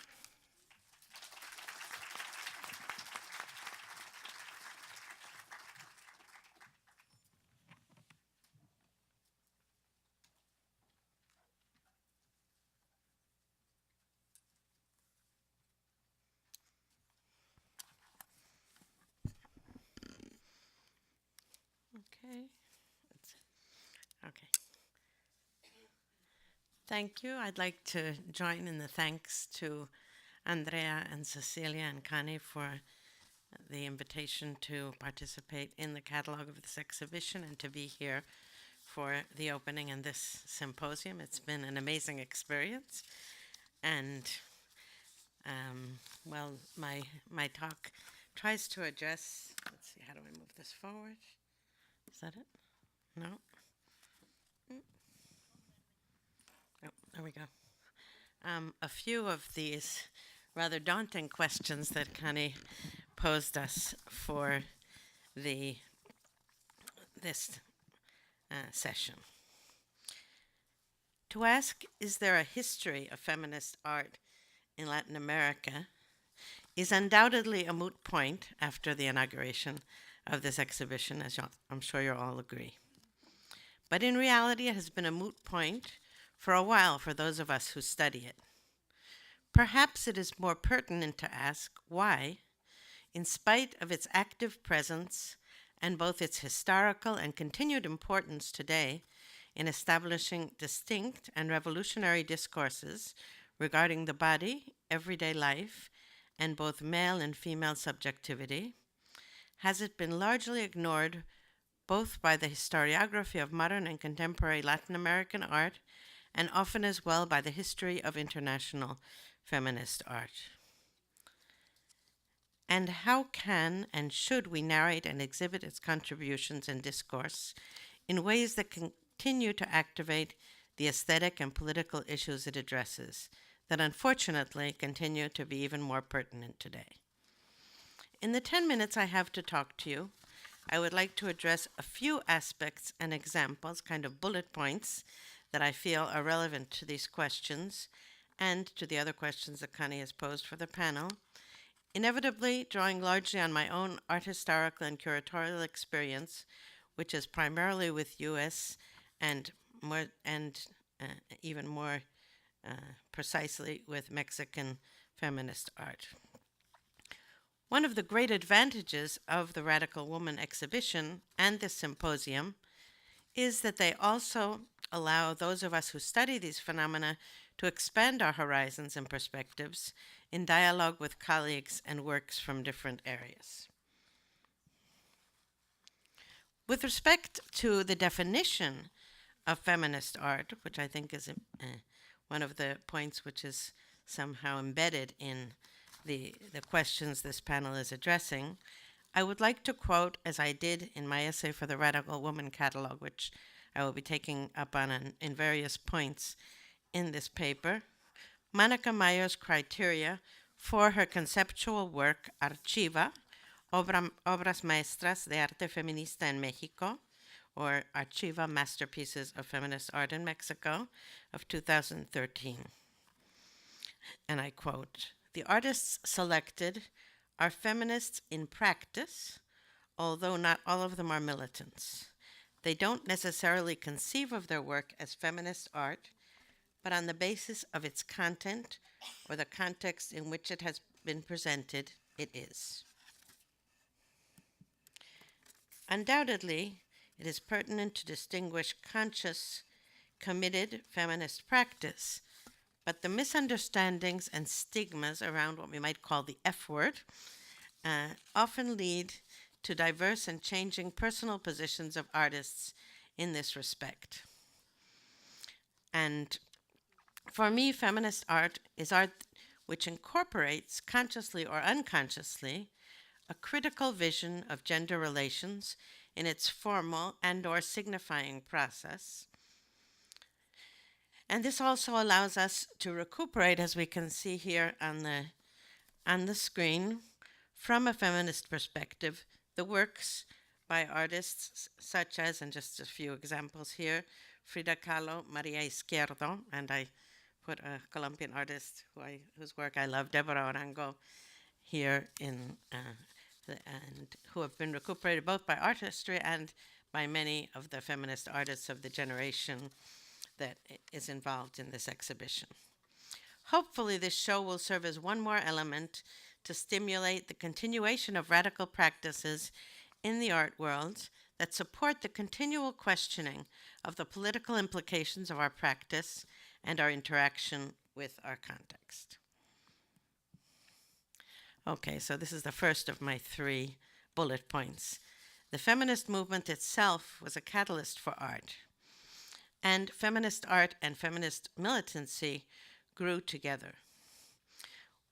Speaker 5: Thank you. I'd like to join in the thanks to Andrea and Cecilia and Connie for the invitation to participate in the catalog of this exhibition and to be here for the opening and this symposium. It's been an amazing experience. And, well, my talk tries to address, let's see, how do I move this forward? Is that it? No? Oh, there we go. A few of these rather daunting questions that Connie posed us for this session. To ask, is there a history of feminist art in Latin America, is undoubtedly a moot point after the inauguration of this exhibition, as I'm sure you'll all agree. But in reality, it has been a moot point for a while for those of us who study it. Perhaps it is more pertinent to ask why, in spite of its active presence and both its historical and continued importance today in establishing distinct and revolutionary discourses regarding the body, everyday life, and both male and female subjectivity, has it been largely ignored both by the historiography of modern and contemporary Latin American art and often as well by the history of international feminist art? And how can and should we narrate and exhibit its contributions and discourse in ways that continue to activate the aesthetic and political issues it addresses that unfortunately continue to be even more pertinent today? In the 10 minutes I have to talk to you, I would like to address a few aspects and examples, kind of bullet points, that I feel are relevant to these questions and to the other questions that Connie has posed for the panel, inevitably drawing largely on my own art historical and curatorial experience, which is primarily with U.S. and even more precisely with Mexican feminist art. One of the great advantages of the Radical Woman exhibition and this symposium is that they also allow those of us who study these phenomena to expand our horizons and perspectives in dialogue with colleagues and works from different areas. With respect to the definition of feminist art, which I think is one of the points which is somehow embedded in the questions this panel is addressing, I would like to quote, as I did in my essay for the Radical Woman catalog, which I will be taking up on in various points in this paper, Mónica Mayer's criteria for her conceptual work Archiva, Obras Maestras de Arte Feminista en México, or Archiva, Masterpieces of Feminist Art in Mexico, of 2013. And I quote, "The artists selected are feminists in practice, although not all of them are militants. They don't necessarily conceive of their work as feminist art, but on the basis of its content or the context in which it has been presented, it is." Undoubtedly, it is pertinent to distinguish conscious, committed feminist practice, but the misunderstandings and stigmas around what we might call the F word often lead to diverse and changing personal positions of artists in this respect. And for me, feminist art is art which incorporates, consciously or unconsciously, a critical vision of gender relations in its formal and or signifying process. And this also allows us to recuperate, as we can see here on the screen, from a feminist perspective, the works by artists such as, and just a few examples here, Frida Kahlo, Maria Izquierdo, and I put a Colombian artist whose work I love, Deborah Orango, here and who have been recuperated both by art history and by many of the feminist artists of the generation that is involved in this exhibition. Hopefully, this show will serve as one more element to stimulate the continuation of radical practices in the art world that support the continual questioning of the political implications of our practice and our interaction with our context. Okay, so this is the first of my 3 bullet points. The feminist movement itself was a catalyst for art, and feminist art and feminist militancy grew together.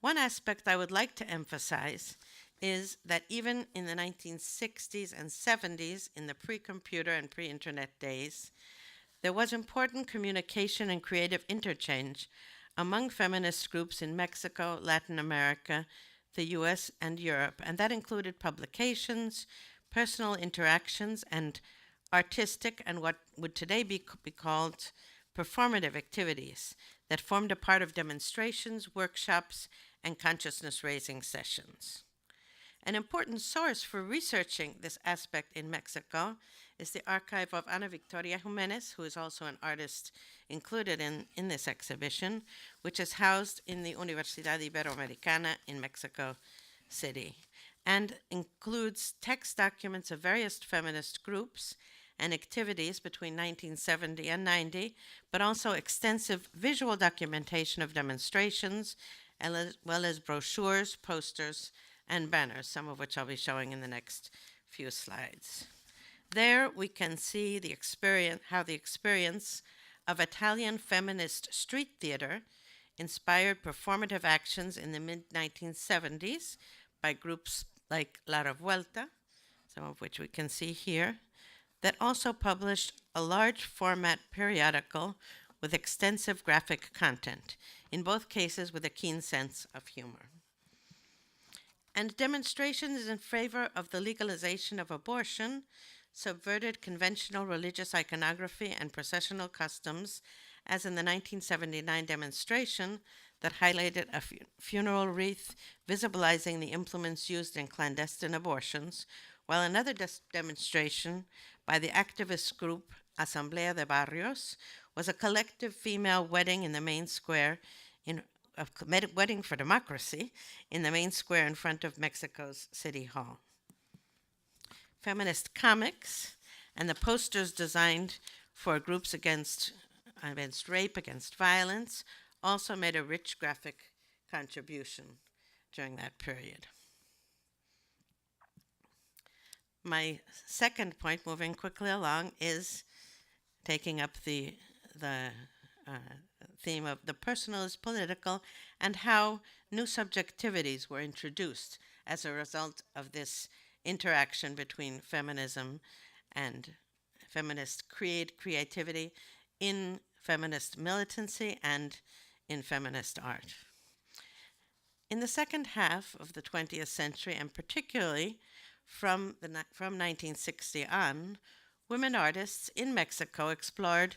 Speaker 5: One aspect I would like to emphasize is that even in the 1960s and 70s, in the pre-computer and pre-internet days, there was important communication and creative interchange among feminist groups in Mexico, Latin America, the US, and Europe, and that included publications, personal interactions, and artistic and what would today be called performative activities that formed a part of demonstrations, workshops, and consciousness-raising sessions. An important source for researching this aspect in Mexico is the archive of Ana Victoria Jimenez, who is also an artist included in this exhibition, which is housed in the Universidad Iberoamericana in Mexico City, and includes text documents of various feminist groups and activities between 1970 and 90, but also extensive visual documentation of demonstrations, as well as brochures, posters, and banners, some of which I'll be showing in the next few slides. There we can see how the experience of Italian feminist street theater inspired performative actions in the mid-1970s by groups like La Revuelta, some of which we can see here, that also published a large format periodical with extensive graphic content, in both cases with a keen sense of humor. And demonstrations in favor of the legalization of abortion subverted conventional religious iconography and processional customs, as in the 1979 demonstration that highlighted a funeral wreath visibilizing the implements used in clandestine abortions, while another demonstration by the activist group Asamblea de Barrios was a collective female wedding in the main square, a wedding for democracy, in the main square in front of Mexico's City Hall. Feminist comics and the posters designed for groups against rape, against violence, also made a rich graphic contribution during that period. My second point, moving quickly along, is taking up the theme of the personal is political and how new subjectivities were introduced as a result of this interaction between feminism and feminist creativity in feminist militancy and in feminist art. In the second half of the 20th century, and particularly from 1960 on, women artists in Mexico explored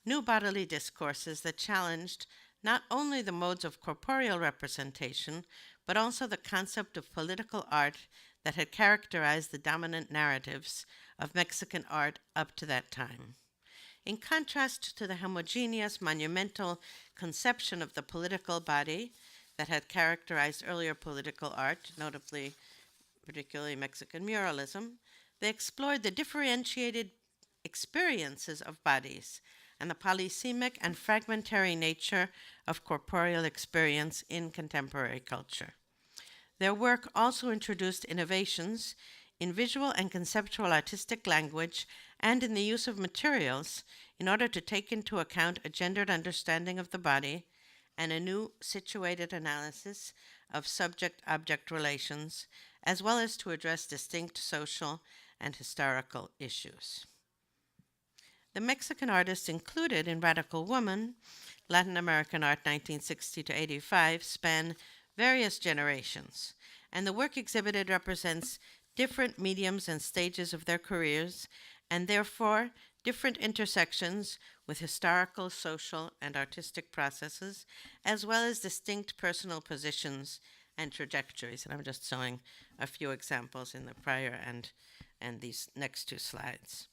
Speaker 5: new bodily discourses that challenged not only the modes of corporeal representation, but also the concept of political art that had characterized the dominant narratives of Mexican art up to that time. In contrast to the homogeneous, monumental conception of the political body that had characterized earlier political art, notably, particularly Mexican muralism, they explored the differentiated experiences of bodies and the polysemic and fragmentary nature of corporeal experience in contemporary culture. Their work also introduced innovations in visual and conceptual artistic language and in the use of materials in order to take into account a gendered understanding of the body and a new situated analysis of subject-object relations, as well as to address distinct social and historical issues. The Mexican artists included in Radical Woman, Latin American art 1960 to 85, span various generations, and the work exhibited represents different mediums and stages of their careers, and therefore different intersections with historical, social, and artistic processes, as well as distinct personal positions and trajectories. And I'm just showing a few examples in the prior and these next two slides.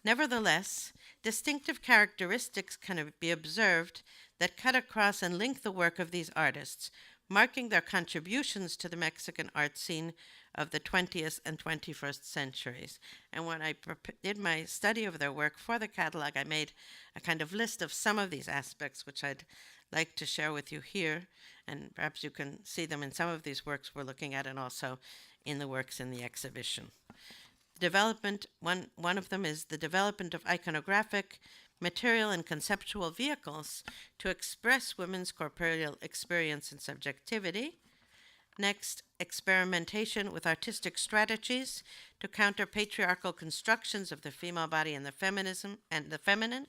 Speaker 5: Nevertheless, distinctive characteristics can be observed that cut across and link the work of these artists, marking their contributions to the Mexican art scene of the 20th and 21st centuries. And when I did my study of their work for the catalog, I made a kind of list of some of these aspects, which I'd like to share with you here, and perhaps you can see them in some of these works we're looking at and also in the works in the exhibition. Development, one of them is the development of iconographic, material, and conceptual vehicles to express women's corporeal experience and subjectivity. Next, experimentation with artistic strategies to counter patriarchal constructions of the female body and the feminism and the feminine,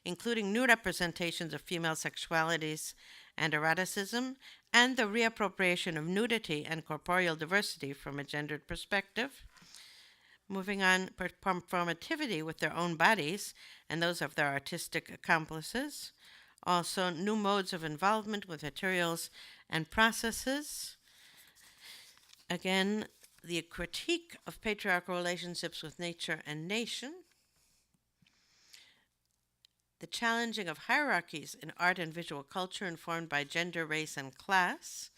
Speaker 5: including new representations of female sexualities and eroticism, and the reappropriation of nudity and corporeal diversity from a gendered perspective. Moving on, performativity with their own bodies and those of their artistic accomplices. Also, new modes of involvement with materials and processes. Again, the critique of patriarchal relationships with nature and nation. The challenging of hierarchies in art and visual culture informed by gender, race, and class.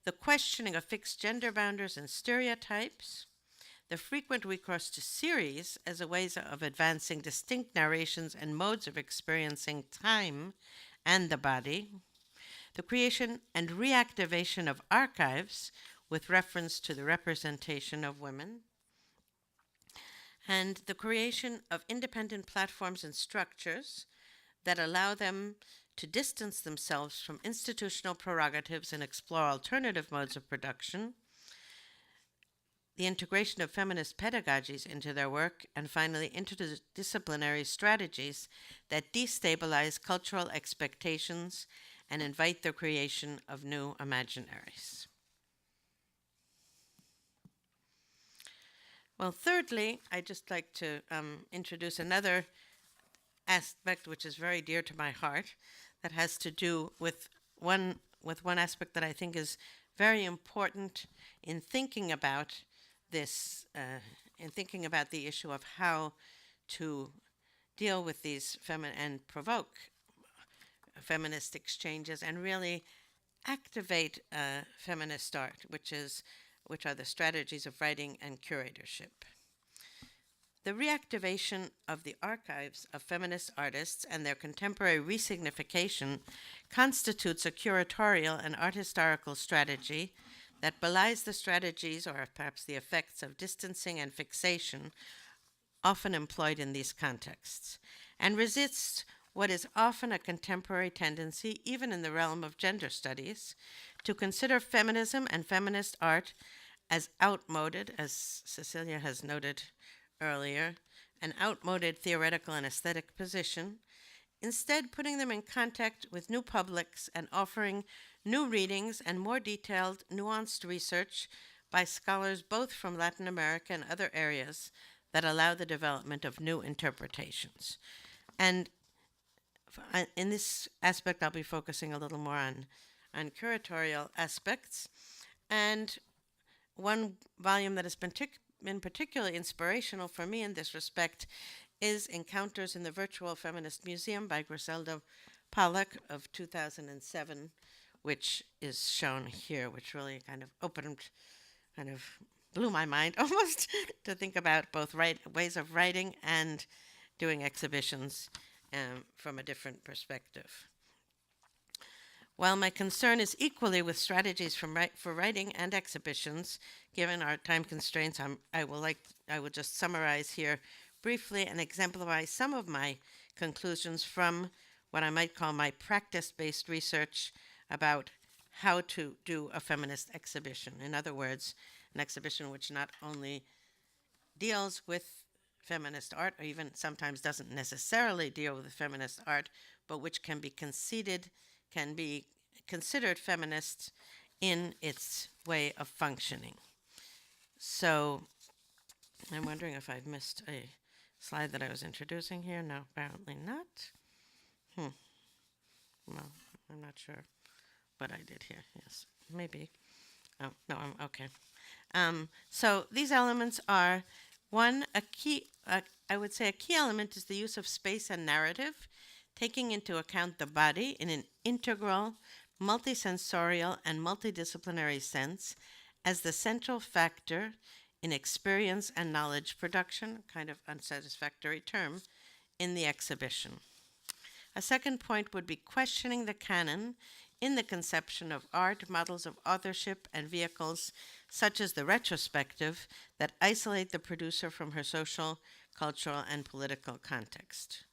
Speaker 5: The questioning of fixed gender boundaries and stereotypes. The frequent recourse to series as a way of advancing distinct narrations and modes of experiencing time and the body. The creation and reactivation of archives with reference to the representation of women. And the creation of independent platforms and structures that allow them to distance themselves from institutional prerogatives and explore alternative modes of production. The integration of feminist pedagogies into their work, and finally, interdisciplinary strategies that destabilize cultural expectations and invite the creation of new imaginaries. Well, thirdly, I'd just like to introduce another aspect which is very dear to my heart, that has to do with one aspect that I think is very important in thinking about this, in thinking about the issue of how to deal with these and provoke feminist exchanges and really activate feminist art, which are the strategies of writing and curatorship. The reactivation of the archives of feminist artists and their contemporary resignification constitutes a curatorial and art historical strategy that belies the strategies, or perhaps the effects, of distancing and fixation often employed in these contexts, and resists what is often a contemporary tendency, even in the realm of gender studies, to consider feminism and feminist art as outmoded, as Cecilia has noted earlier, an outmoded theoretical and aesthetic position, instead putting them in contact with new publics and offering new readings and more detailed, nuanced research by scholars both from Latin America and other areas that allow the development of new interpretations. And in this aspect, I'll be focusing a little more on curatorial aspects. And one volume that has been particularly inspirational for me in this respect is Encounters in the Virtual Feminist Museum by Griselda Pollock of 2007, which is shown here, which really kind of blew my mind almost to think about both ways of writing and doing exhibitions from a different perspective. While my concern is equally with strategies for writing and exhibitions, given our time constraints, I will just summarize here briefly and exemplify some of my conclusions from what I might call my practice-based research about how to do a feminist exhibition. In other words, an exhibition which not only deals with feminist art, or even sometimes doesn't necessarily deal with feminist art, but which can be considered feminist in its way of functioning. So I'm wondering if I've missed a slide that I was introducing here. No, apparently not. Well, I'm not sure what I did here. Yes, maybe. Oh, no, I'm okay. So these elements are, one, I would say a key element is the use of space and narrative, taking into account the body in an integral, multisensorial and multidisciplinary sense as the central factor in experience and knowledge production, kind of unsatisfactory term, in the exhibition. A second point would be questioning the canon in the conception of art, models of authorship, and vehicles such as the retrospective that isolate the producer from her social, cultural, and political context.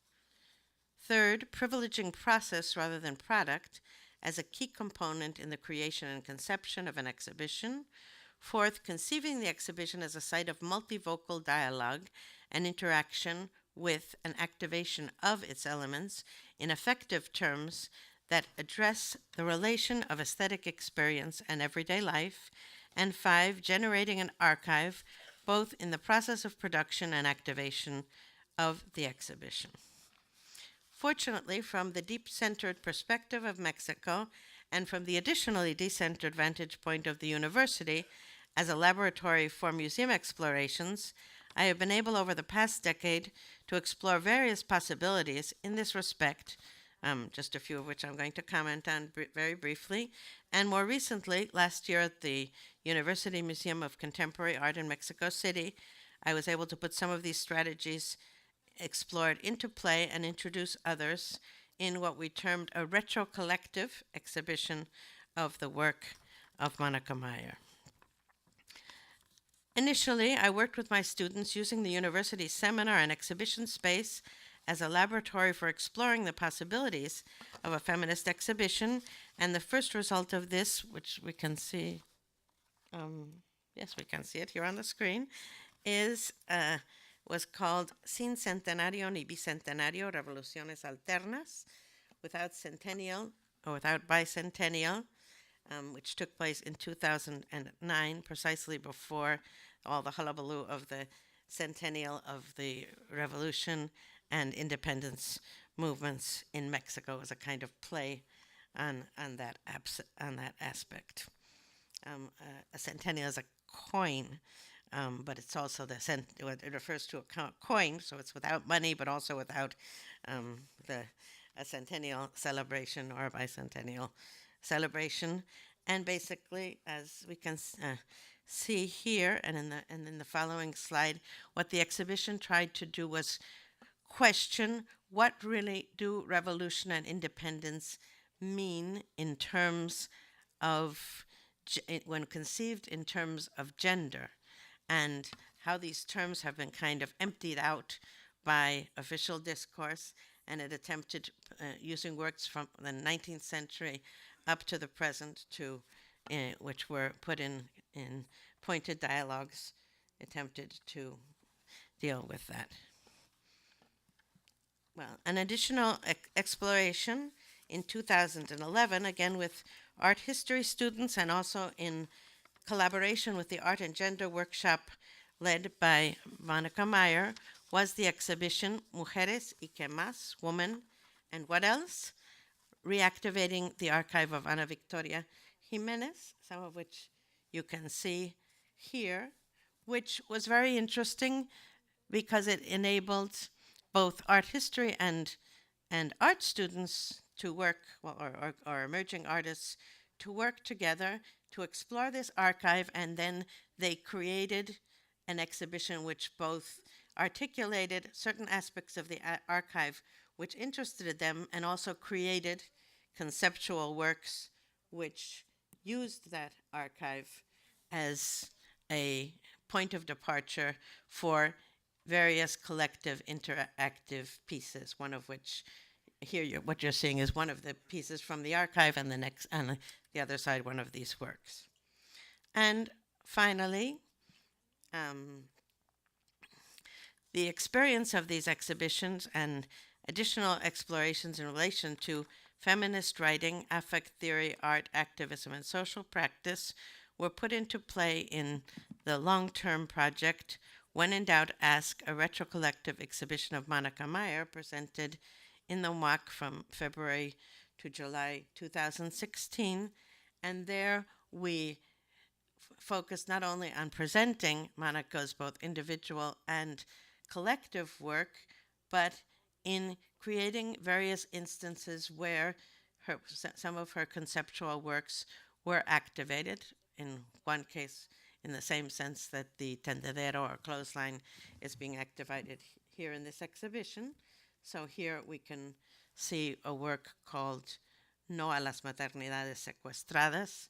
Speaker 5: Third, privileging process rather than product as a key component in the creation and conception of an exhibition. Fourth, conceiving the exhibition as a site of multivocal dialogue and interaction with an activation of its elements in effective terms that address the relation of aesthetic experience and everyday life. And five, generating an archive both in the process of production and activation of the exhibition. Fortunately, from the deep-centered perspective of Mexico and from the additionally decentered vantage point of the university as a laboratory for museum explorations, I have been able over the past decade to explore various possibilities in this respect, just a few of which I'm going to comment on very briefly. And more recently, last year at the University Museum of Contemporary Art in Mexico City, I was able to put some of these strategies explored into play and introduce others in what we termed a retro-collective exhibition of the work of Mónica Mayer. Initially, I worked with my students using the university's seminar and exhibition space as a laboratory for exploring the possibilities of a feminist exhibition, and the first result of this, which we can see, yes, we can see it here on the screen, was called Sin Centenario ni Bicentenario, Revoluciones Alternas, without centennial or without bicentennial, which took place in 2009, precisely before all the hullabaloo of the centennial of the revolution and independence movements in Mexico. It was a kind of play on that aspect. A centennial is a coin, but it's also it refers to a coin, so it's without money, but also without a centennial celebration or a bicentennial celebration. And basically, as we can see here and in the following slide, what the exhibition tried to do was question what really do revolution and independence mean in terms of, when conceived in terms of gender, and how these terms have been kind of emptied out by official discourse, and it attempted, using works from the 19th century up to the present, which were put in pointed dialogues, attempted to deal with that. Well, an additional exploration in 2011, again with art history students and also in collaboration with the Art and Gender Workshop led by Mónica Mayer, was the exhibition Mujeres y qué más, Woman and What Else? Reactivating the archive of Ana Victoria Jimenez, some of which you can see here, which was very interesting because it enabled both art history and art students to work, or emerging artists to work together to explore this archive, and then they created an exhibition which both articulated certain aspects of the archive which interested them and also created conceptual works which used that archive as a point of departure for various collective interactive pieces, one of which here what you're seeing is one of the pieces from the archive, and the other side one of these works. And finally, the experience of these exhibitions and additional explorations in relation to feminist writing, affect theory, art, activism, and social practice were put into play in the long-term project When in Doubt, Ask, a retrocollective exhibition of Mónica Mayer presented in the MOAC from February to July 2016. And there we focused not only on presenting Mónica's both individual and collective work, but in creating various instances where some of her conceptual works were activated, in one case in the same sense that the tendedero or clothesline is being activated here in this exhibition. So here we can see a work called No a las maternidades secuestradas.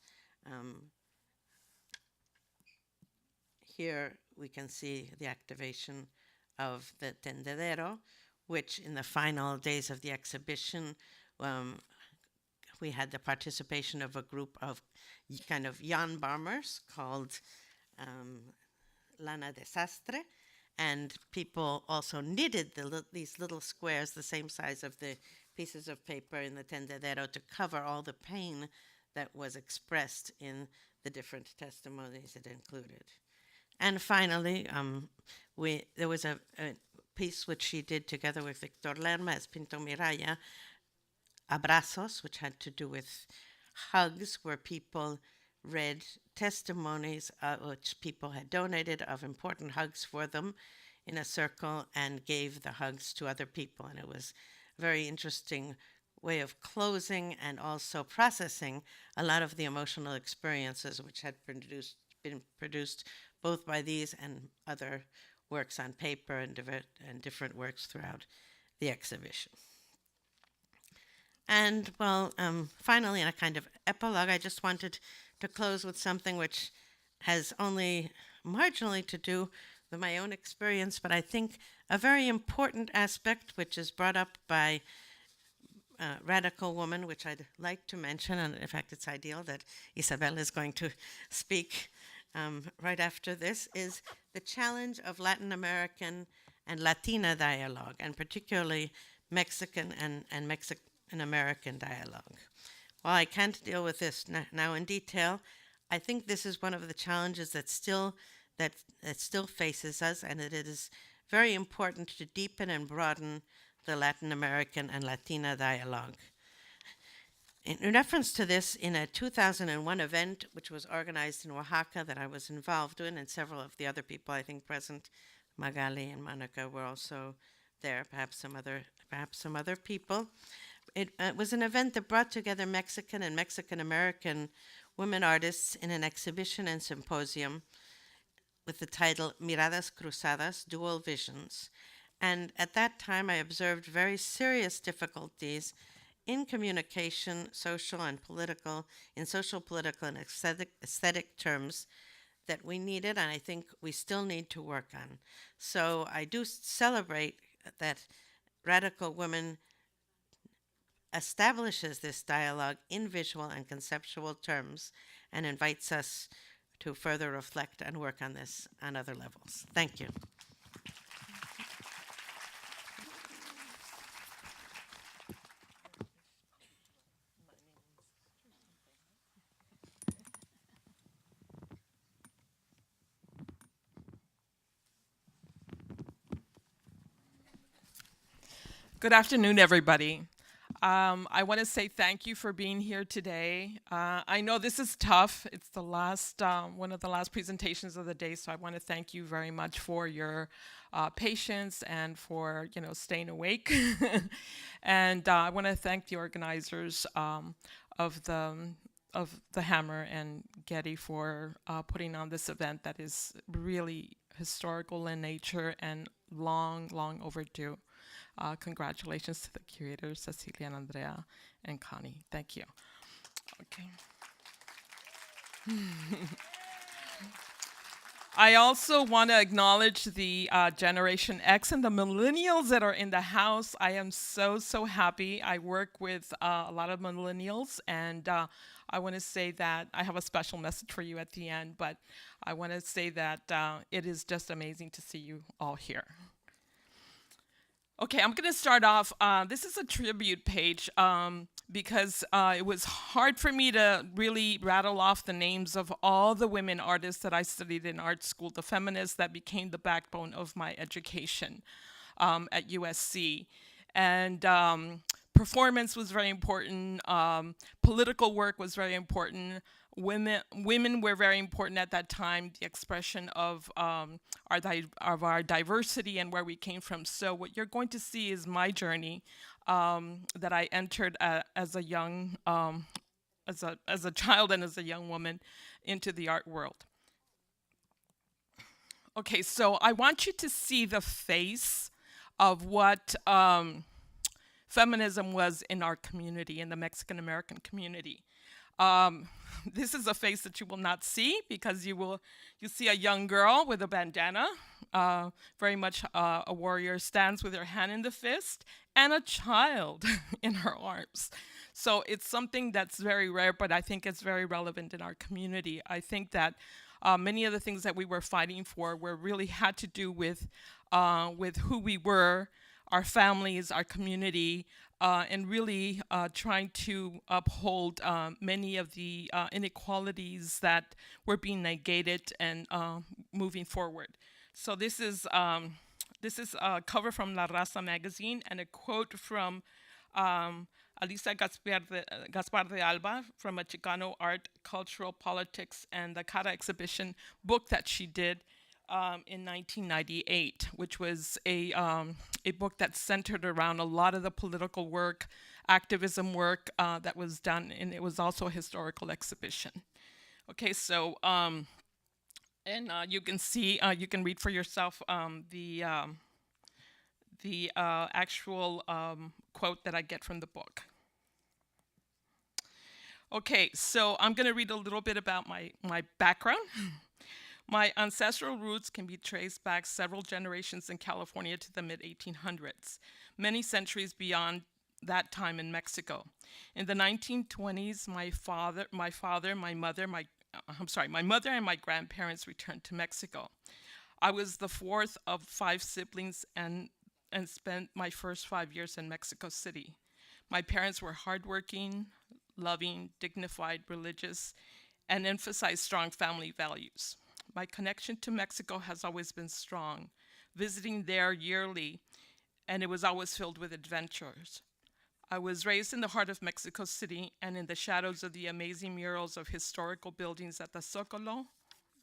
Speaker 5: Here we can see the activation of the tendedero, which in the final days of the exhibition, we had the participation of a group of kind of yarn bombers called Lana Desastre, and people also knitted these little squares the same size of the pieces of paper in the tendedero to cover all the pain that was expressed in the different testimonies it included. And finally, there was a piece which she did together with Victor Lerma as Pinto Miraya, Abrazos, which had to do with hugs, where people read testimonies which people had donated of important hugs for them in a circle and gave the hugs to other people. And it was a very interesting way of closing and also processing a lot of the emotional experiences which had been produced both by these and other works on paper and different works throughout the exhibition. And, well, finally, in a kind of epilogue, I just wanted to close with something which has only marginally to do with my own experience, but I think a very important aspect which is brought up by Radical Woman, which I'd like to mention, and in fact it's ideal that Isabel is going to speak right after this, is the challenge of Latin American and Latina dialogue, and particularly Mexican and Mexican-American dialogue. While I can't deal with this now in detail, I think this is one of the challenges that still faces us, and it is very important to deepen and broaden the Latin American and Latina dialogue. In reference to this, in a 2001 event, which was organized in Oaxaca that I was involved in, and several of the other people I think present, Magali and Monica, were also there, perhaps some other people. It was an event that brought together Mexican and Mexican-American women artists in an exhibition and symposium with the title Miradas Cruzadas, Dual Visions. And at that time, I observed very serious difficulties in communication, social, political, and aesthetic terms that we needed, and I think we still need to work on. So I do celebrate that Radical Women establishes this dialogue in visual and conceptual terms and invites us to further reflect and work on this on other levels. Thank you.
Speaker 6: Good afternoon, everybody. I want to say thank you for being here today. I know this is tough. It's the last, one of the last presentations of the day, so I want to thank you very much for your patience and for, staying awake. And I want to thank the organizers of the Hammer and Getty for putting on this event that is really historical in nature and long overdue. Congratulations to the curators, Cecilia and Andrea and Connie. Thank you. Okay. I also want to acknowledge the Generation X and the millennials that are in the house. I am so happy. I work with a lot of millennials, and I want to say that I have a special message for you at the end, but I want to say that it is just amazing to see you all here. Okay, I'm going to start off. This is a tribute page because it was hard for me to really rattle off the names of all the women artists that I studied in art school, the feminists that became the backbone of my education at USC. And performance was very important. Political work was very important. Women were very important at that time, the expression of our diversity and where we came from. So what you're going to see is my journey that I entered as a young, as a child and as a young woman into the art world. Okay, so I want you to see the face of what feminism was in our community, in the Mexican American community. This is a face that you will not see, because you see a young girl with a bandana, very much a warrior, stands with her hand in the fist, and a child in her arms. So it's something that's very rare, but I think it's very relevant in our community. I think that many of the things that we were fighting for really had to do with who we were, our families, our community, and really trying to uphold many of the inequalities that were being negated and moving forward. So this is a cover from La Raza magazine and a quote from Alicia Gaspar de Alba from a Chicano Art, Cultural Politics, and the Cara exhibition book that she did in 1998, which was a book that centered around a lot of the political work, activism work that was done, and it was also a historical exhibition. Okay, so, and you can see, you can read for yourself the actual quote that I get from the book. Okay, so I'm going to read a little bit about my background. My ancestral roots can be traced back several generations in California to the mid-1800s, many centuries beyond that time in Mexico. In the 1920s, my mother and my grandparents returned to Mexico. I was the fourth of 5 siblings and spent my first 5 years in Mexico City. My parents were hardworking, loving, dignified, religious, and emphasized strong family values. My connection to Mexico has always been strong, visiting there yearly, and it was always filled with adventures. I was raised in the heart of Mexico City and in the shadows of the amazing murals of historical buildings at the Zócalo,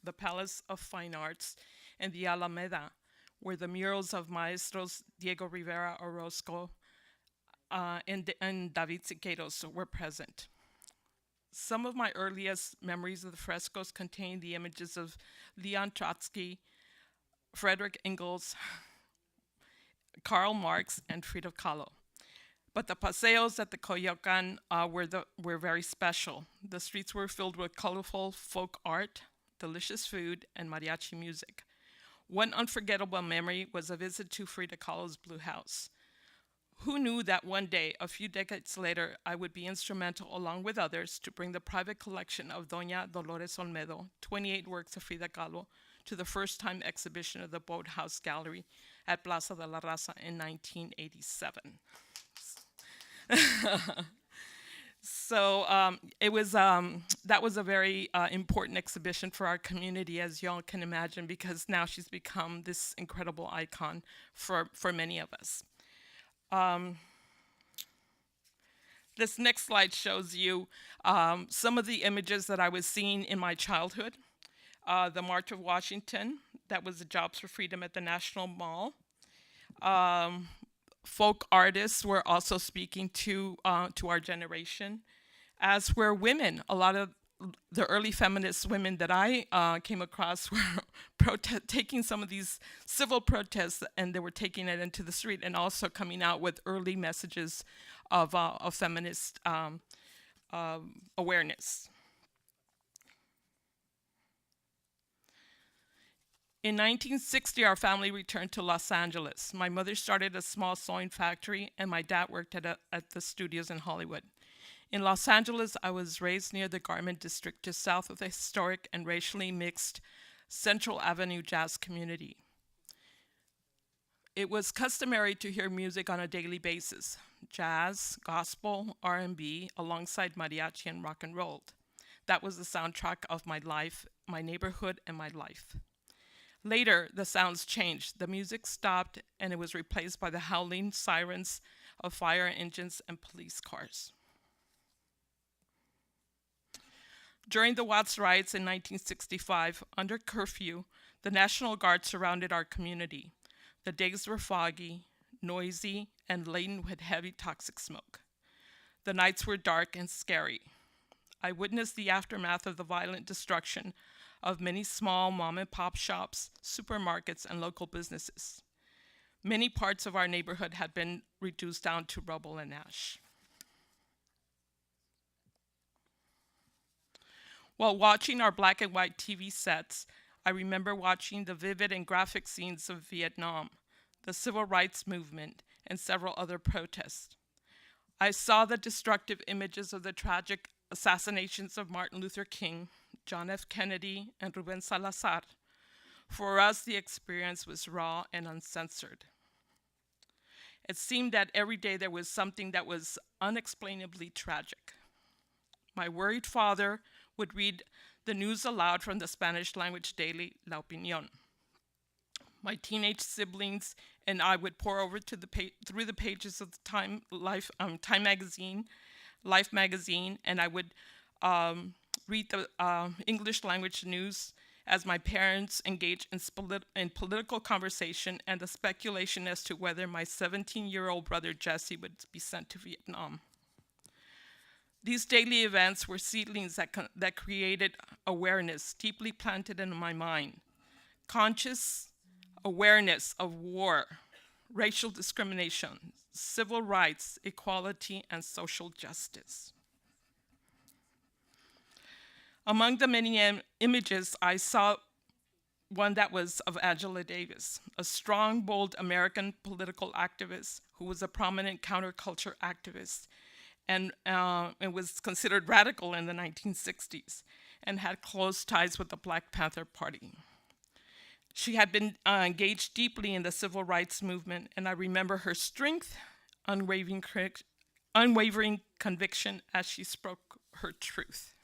Speaker 6: the Palace of Fine Arts, and the Alameda, where the murals of maestros Diego Rivera Orozco and David Siqueiros were present. Some of my earliest memories of the frescoes contain the images of Leon Trotsky, Frederick Engels, Karl Marx, and Frida Kahlo. But the paseos at the Coyoacan were very special. The streets were filled with colorful folk art, delicious food, and mariachi music. One unforgettable memory was a visit to Frida Kahlo's Blue House. Who knew that one day, a few decades later, I would be instrumental, along with others, to bring the private collection of Doña Dolores Olmedo, 28 works of Frida Kahlo, to the first-time exhibition of the Boathouse Gallery at Plaza de la Raza in 1987. So it was that was a very important exhibition for our community, as y'all can imagine, because now she's become this incredible icon for many of us. This next slide shows you some of the images that I was seeing in my childhood. The March of Washington, that was the Jobs for Freedom at the National Mall. Folk artists were also speaking to our generation, as were women. A lot of the early feminist women that I came across were taking some of these civil protests, and they were taking it into the street, and also coming out with early messages of feminist awareness. In 1960, our family returned to Los Angeles. My mother started a small sewing factory, and my dad worked at the studios in Hollywood. In Los Angeles, I was raised near the Garment District, just south of the historic and racially mixed Central Avenue jazz community. It was customary to hear music on a daily basis: jazz, gospel, R&B, alongside mariachi and rock and roll. That was the soundtrack of my life, my neighborhood, and my life. Later, the sounds changed. The music stopped, and it was replaced by the howling sirens of fire engines and police cars. During the Watts riots in 1965, under curfew, the National Guard surrounded our community. The days were foggy, noisy, and laden with heavy toxic smoke. The nights were dark and scary. I witnessed the aftermath of the violent destruction of many small mom-and-pop shops, supermarkets, and local businesses. Many parts of our neighborhood had been reduced down to rubble and ash. While watching our black and white TV sets, I remember watching the vivid and graphic scenes of Vietnam, the civil rights movement, and several other protests. I saw the destructive images of the tragic assassinations of Martin Luther King, John F. Kennedy, and Ruben Salazar. For us, the experience was raw and uncensored. It seemed that every day there was something that was unexplainably tragic. My worried father would read the news aloud from the Spanish language daily La Opinión. My teenage siblings and I would pore over to through the pages of the Time magazine, Life magazine, and I would read the English language news as my parents engaged in political conversation and the speculation as to whether my 17-year-old brother Jesse would be sent to Vietnam. These daily events were seedlings that created awareness deeply planted in my mind. Conscious awareness of war, racial discrimination, civil rights, equality, and social justice. Among the many images, I saw one that was of Angela Davis, a strong, bold American political activist who was a prominent counterculture activist and was considered radical in the 1960s and had close ties with the Black Panther Party. She had been engaged deeply in the civil rights movement, and I remember her strength, unwavering conviction as she spoke her truth.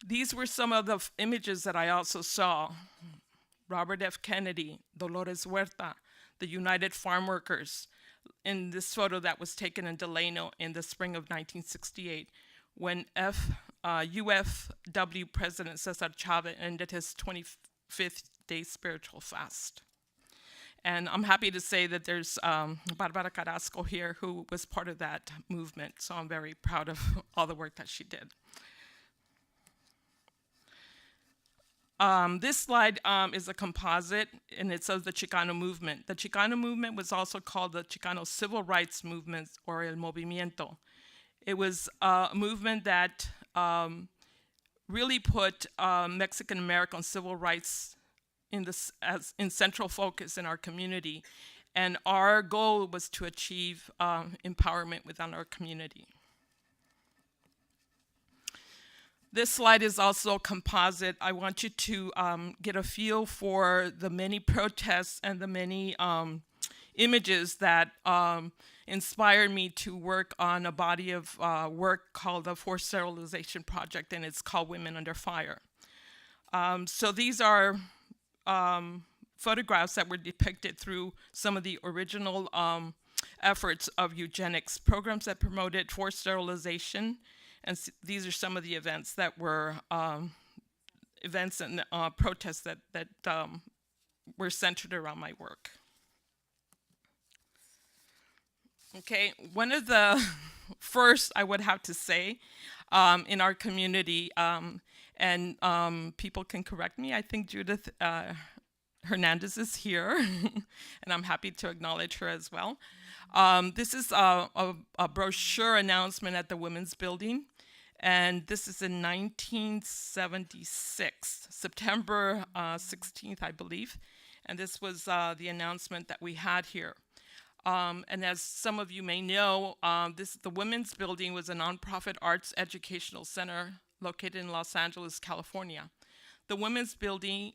Speaker 6: These were some of the images that I also saw. Robert F. Kennedy, Dolores Huerta, the United Farm Workers, in this photo that was taken in Delano in the spring of 1968, when UFW President Cesar Chavez ended his 25th day spiritual fast. And I'm happy to say that there's Barbara Carrasco here who was part of that movement, so I'm very proud of all the work that she did. This slide is a composite, and it's of the Chicano movement. The Chicano movement was also called the Chicano Civil Rights Movement, or El Movimiento. It was a movement that really put Mexican-American civil rights in central focus in our community, and our goal was to achieve empowerment within our community. This slide is also composite. I want you to get a feel for the many protests and the many images that inspired me to work on a body of work called the Forced Sterilization Project, and it's called Women Under Fire. So these are photographs that were depicted through some of the original efforts of eugenics, programs that promoted forced sterilization. And these are some of the events that were events and protests that were centered around my work. Okay, one of the first, I would have to say, in our community, and people can correct me, I think Judith Hernandez is here, and I'm happy to acknowledge her as well. This is a brochure announcement at the Women's Building, and this is in 1976, September 16th, I believe, and this was the announcement that we had here. And as some of you may know, the Women's Building was a nonprofit arts educational center located in Los Angeles, California. The Women's Building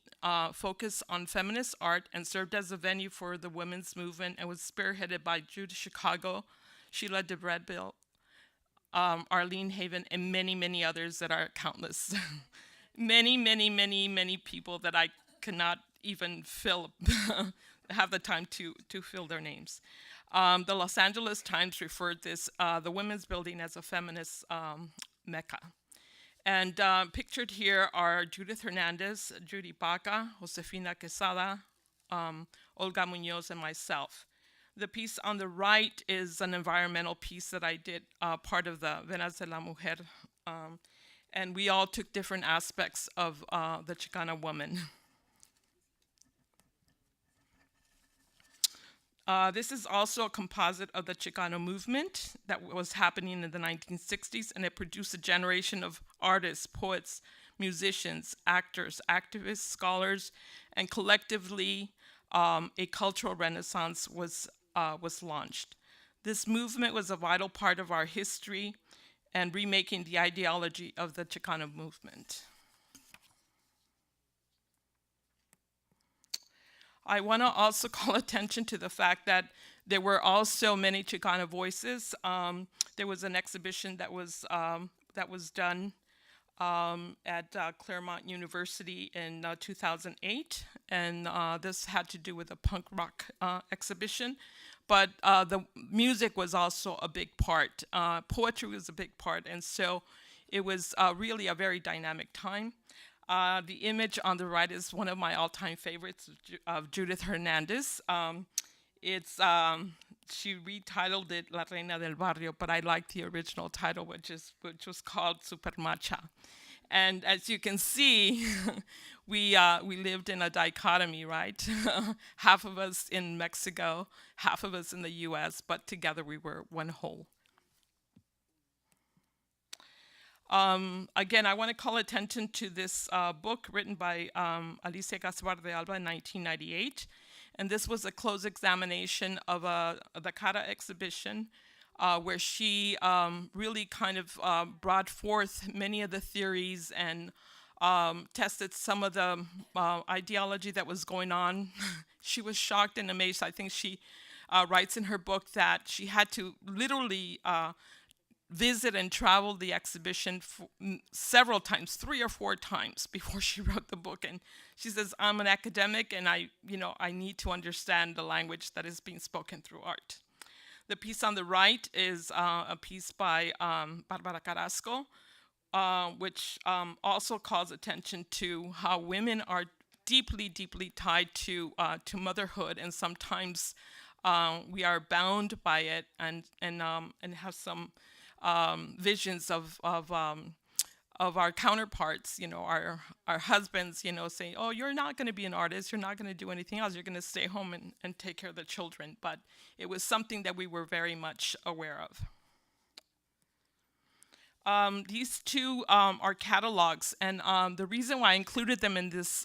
Speaker 6: focused on feminist art and served as a venue for the women's movement and was spearheaded by Jude Chicago, Sheila DeBreadville, Arlene Haven, and many, many others that are countless. many people that I cannot even have the time to fill their names. The Los Angeles Times referred the Women's Building as a feminist mecca. And pictured here are Judith Hernandez, Judy Baca, Josefina Quesada, Olga Munoz, and myself. The piece on the right is an environmental piece that I did, part of the Venas de la Mujer, and we all took different aspects of the Chicana woman. This is also a composite of the Chicano movement that was happening in the 1960s, and it produced a generation of artists, poets, musicians, actors, activists, scholars, and collectively a cultural renaissance was launched. This movement was a vital part of our history and remaking the ideology of the Chicano movement. I want to also call attention to the fact that there were also many Chicano voices. There was an exhibition that was done at Claremont University in 2008, and this had to do with a punk rock exhibition. But the music was also a big part. Poetry was a big part, and so it was really a very dynamic time. The image on the right is one of my all-time favorites of Judith Hernandez. She retitled it La Reina del Barrio, but I like the original title, which was called Supermacha. And as you can see, we lived in a dichotomy, right? Half of us in Mexico, half of us in the US, but together we were one whole. Again, I want to call attention to this book written by Alicia Gaspar de Alba in 1998. And this was a close examination of the Cara exhibition, where she really kind of brought forth many of the theories and tested some of the ideology that was going on. She was shocked and amazed. I think she writes in her book that she had to literally visit and travel the exhibition several times, 3 or 4 times before she wrote the book. And she says, I'm an academic and I need to understand the language that is being spoken through art. The piece on the right is a piece by Barbara Carrasco, which also calls attention to how women are deeply, deeply tied to motherhood, and sometimes we are bound by it and have some visions of our counterparts, our husbands, saying, oh, you're not going to be an artist, you're not going to do anything else, you're going to stay home and take care of the children. But it was something that we were very much aware of. These two are catalogs, and the reason why I included them in this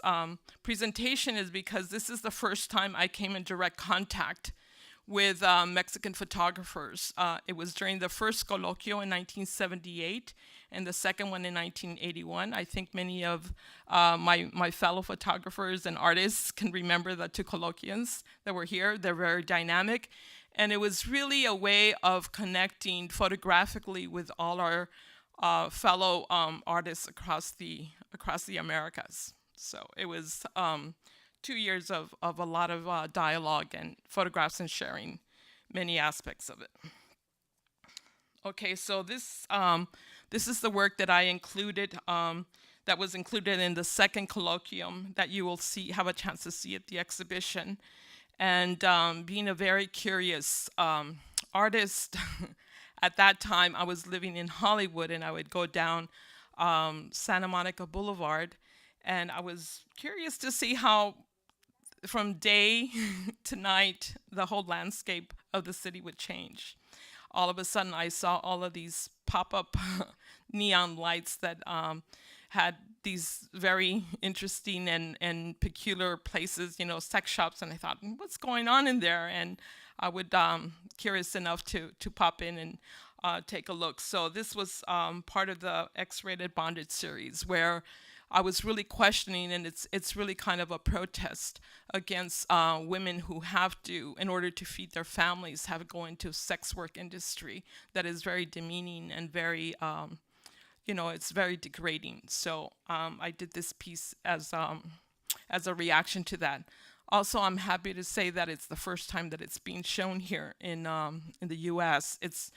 Speaker 6: presentation is because this is the first time I came in direct contact with Mexican photographers. It was during the first colloquio in 1978 and the second one in 1981. I think many of my fellow photographers and artists can remember the 2 colloquiums that were here. They're very dynamic. And it was really a way of connecting photographically with all our fellow artists across the Americas. So it was 2 years of a lot of dialogue and photographs and sharing many aspects of it. Okay, so this is the work that I included, that was included in the second colloquium that you will have a chance to see at the exhibition. And being a very curious artist, at that time I was living in Hollywood, and I would go down Santa Monica Boulevard, and I was curious to see how from day to night the whole landscape of the city would change. All of a sudden I saw all of these pop-up neon lights that had these very interesting and peculiar places, sex shops, and I thought, what's going on in there? And I would curious enough to pop in and take a look. So this was part of the X-Rated Bondage series, where I was really questioning, and it's really kind of a protest against women who have to, in order to feed their families, have to go into sex work industry that is very demeaning and very, it's very degrading. So I did this piece as a reaction to that. Also, I'm happy to say that it's the first time that it's being shown here in the U.S. It's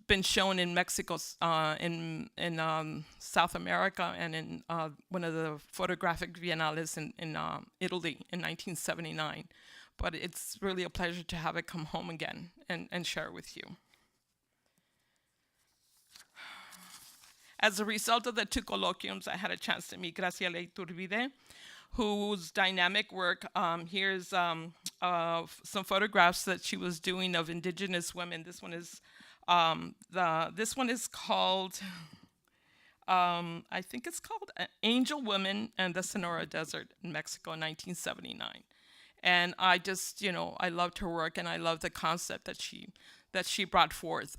Speaker 6: been shown in Mexico, in South America, and in one of the photographic biennales in Italy in 1979. But it's really a pleasure to have it come home again and share it with you. As a result of the 2 colloquiums, I had a chance to meet Graciela Iturbide, whose dynamic work, here's some photographs that she was doing of indigenous women. This one is called, I think it's called Angel Women and the Sonora Desert in Mexico in 1979. And I just, I loved her work, and I loved the concept that she brought forth.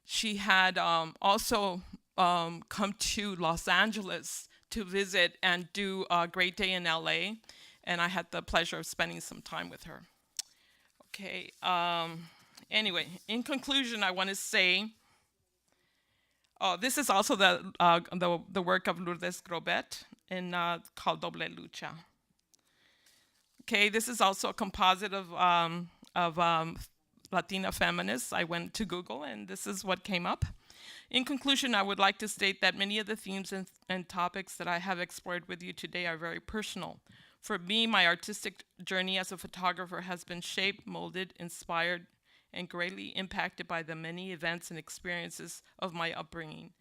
Speaker 6: She had also come to Los Angeles to visit and do a great day in LA, and I had the pleasure of spending some time with her. Okay, anyway, in conclusion, I want to say, this is also the work of Lourdes Grobet called Doble Lucha. Okay, this is also a composite of Latina feminists. I went to Google, and this is what came up. In conclusion, I would like to state that many of the themes and topics that I have explored with you today are very personal. For me, my artistic journey as a photographer has been shaped, molded, inspired, and greatly impacted by the many events and experiences of my upbringing.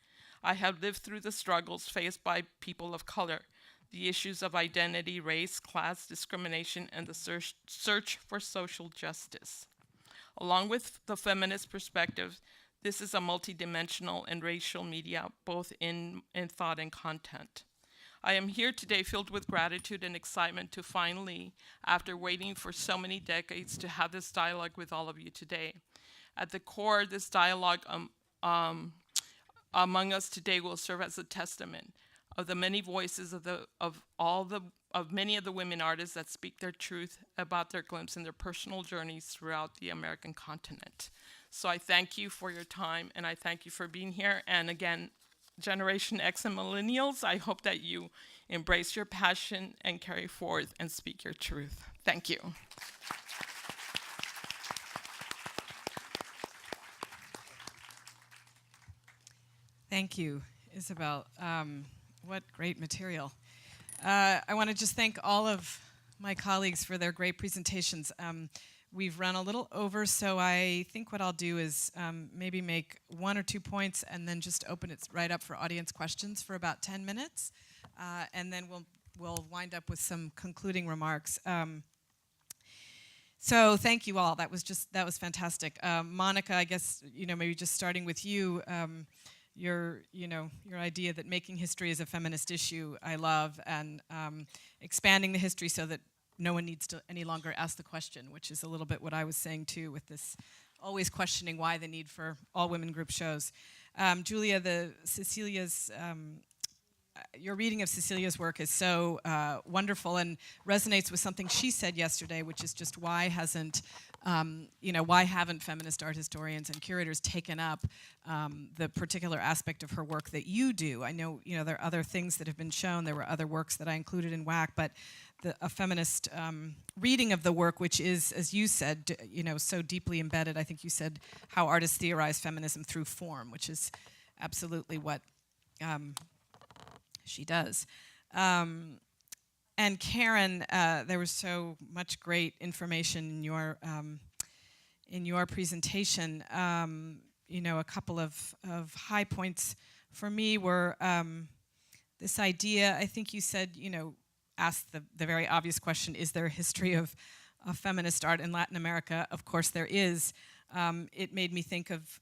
Speaker 6: I have lived through the struggles faced by people of color, the issues of identity, race, class, discrimination, and the search for social justice. Along with the feminist perspective, this is a multidimensional and racial media, both in thought and content. I am here today filled with gratitude and excitement to finally, after waiting for so many decades, to have this dialogue with all of you today. At the core, this dialogue among us today will serve as a testament of the many voices of many of the women artists that speak their truth about their glimpse and their personal journeys throughout the American continent. So I thank you for your time, and I thank you for being here. And again, Generation X and Millennials, I hope that you embrace your passion and carry forth and speak your truth. Thank you.
Speaker 2: Thank you, Isabel. What great material. I want to just thank all of my colleagues for their great presentations. We've run a little over, so I think what I'll do is maybe make 1 or 2 points and then just open it right up for audience questions for about 10 minutes. And then we'll wind up with some concluding remarks. So thank you all. That was fantastic. Mónica, I guess, maybe just starting with you, your idea that making history is a feminist issue, I love, and expanding the history so that no one needs to any longer ask the question, which is a little bit what I was saying too, with this always questioning why the need for all women group shows. Julia, your reading of Cecilia's work is so wonderful and resonates with something she said yesterday, which is just why haven't feminist art historians and curators taken up the particular aspect of her work that you do? I know, there are other things that have been shown. There were other works that I included in WAC, but a feminist reading of the work, which is, as you said, so deeply embedded. I think you said how artists theorize feminism through form, which is absolutely what she does. And Karen, there was so much great information in your presentation. A couple of high points for me were this idea. I think you said, asked the very obvious question: is there a history of feminist art in Latin America? Of course there is. It made me think of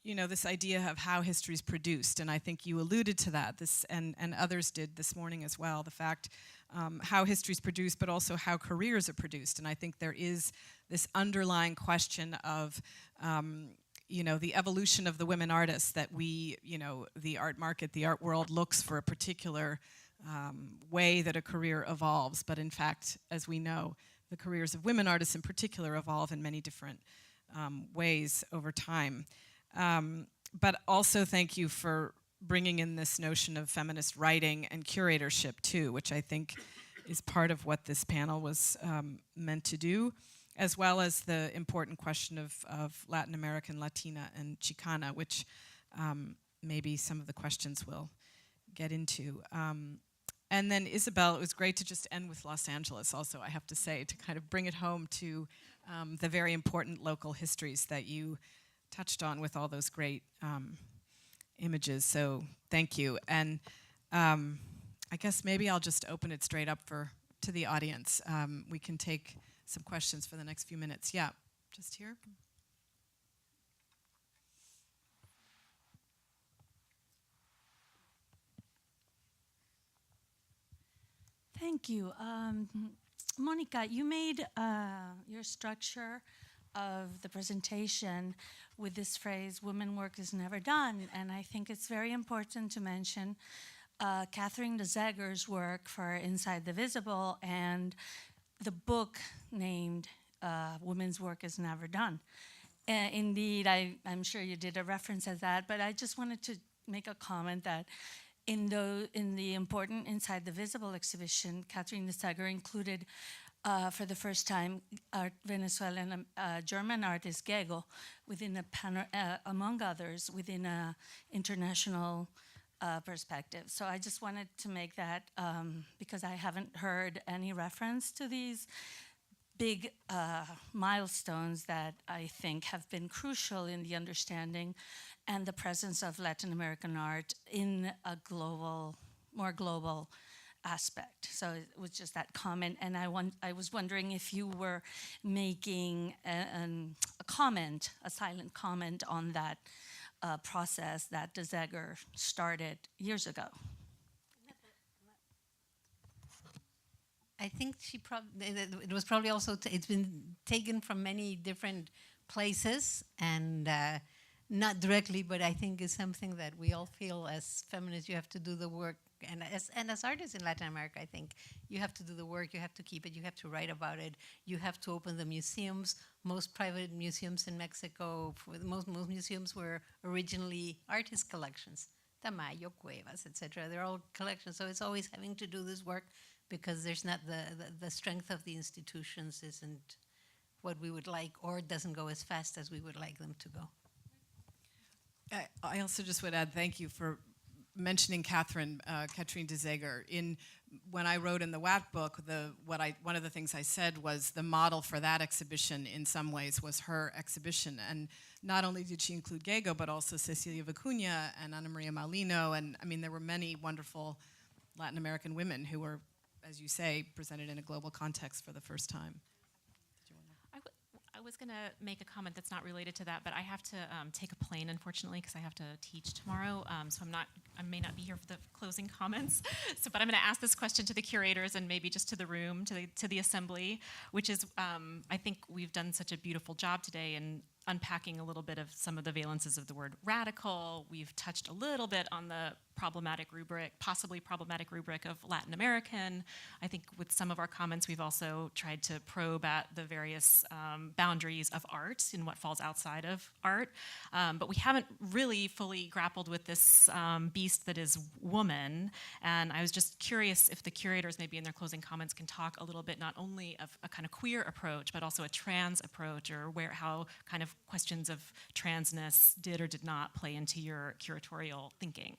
Speaker 2: this idea of how history is produced, and I think you alluded to that, and others did this morning as well, the fact how history is produced, but also how careers are produced. And I think there is this underlying question of the evolution of the women artists, that we, the art market, the art world looks for a particular way that a career evolves, but in fact, as we know, the careers of women artists in particular evolve in many different ways over time. But also thank you for bringing in this notion of feminist writing and curatorship too, which I think is part of what this panel was meant to do. as well as the important question of Latin American, Latina, and Chicana, which maybe some of the questions will get into. And then Isabel, it was great to just end with Los Angeles also, I have to say, to kind of bring it home to the very important local histories that you touched on with all those great images. So thank you. And I guess maybe I'll just open it straight up to the audience. We can take some questions for the next few minutes. Yeah, just here.
Speaker 7: Thank you. Monica, you made your structure of the presentation with this phrase, women work is never done. And I think it's very important to mention Catherine de Zegger's work for Inside the Visible and the book named Women's Work is Never Done. Indeed, I'm sure you did a reference at that, but I just wanted to make a comment that in the important Inside the Visible exhibition, Catherine de Zegger included for the first time Venezuelan German artist Gego within among others, within an international perspective. So I just wanted to make that because I haven't heard any reference to these big milestones that I think have been crucial in the understanding and the presence of Latin American art in a more global aspect. So it was just that comment, and I was wondering if you were making a comment, a silent comment on that process that de Zegger started years ago.
Speaker 3: I think it was probably also, it's been taken from many different places and not directly, but I think it's something that we all feel as feminists, you have to do the work. And as artists in Latin America, I think you have to do the work, you have to keep it, you have to write about it, you have to open the museums. Most private museums in Mexico, most museums were originally artist collections. Tamayo, Cuevas, etc. They're all collections, so it's always having to do this work because there's not the strength of the institutions isn't what we would like, or it doesn't go as fast as we would like them to go.
Speaker 2: I also just would add thank you for mentioning Catherine de Zegger. When I wrote in the WAT book, one of the things I said was the model for that exhibition in some ways was her exhibition. And not only did she include Gego, but also Cecilia Vicuña and Ana Maria Malino. And I mean, there were many wonderful Latin American women who were, as you say, presented in a global context for the first time.
Speaker 4: I was going to make a comment that's not related to that, but I have to take a plane, unfortunately, because I have to teach tomorrow. So I may not be here for the closing comments. But I'm going to ask this question to the curators and maybe just to the room, to the assembly, which is, I think we've done such a beautiful job today in unpacking a little bit of some of the valences of the word radical. We've touched a little bit on the possibly problematic rubric of Latin American. I think with some of our comments, we've also tried to probe at the various boundaries of art and what falls outside of art. But we haven't really fully grappled with this beast that is woman. And I was just curious if the curators maybe in their closing comments can talk a little bit not only of a kind of queer approach, but also a trans approach, or how kind of questions of transness did or did not play into your curatorial thinking.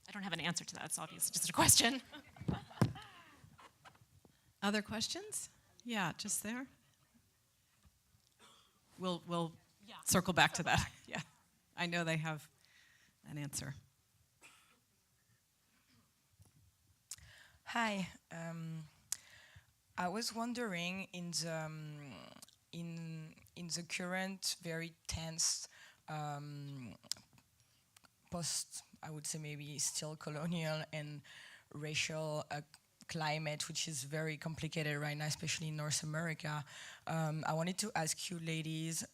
Speaker 4: I don't have an answer to that. It's obviously just a question.
Speaker 2: Other questions? Yeah, just there. We'll circle back to that. Yeah, I know they have an answer.
Speaker 8: Hi. I was wondering in the current very tense post, I would say maybe still colonial and racial climate, which is very complicated right now, especially in North America. I wanted to ask you ladies,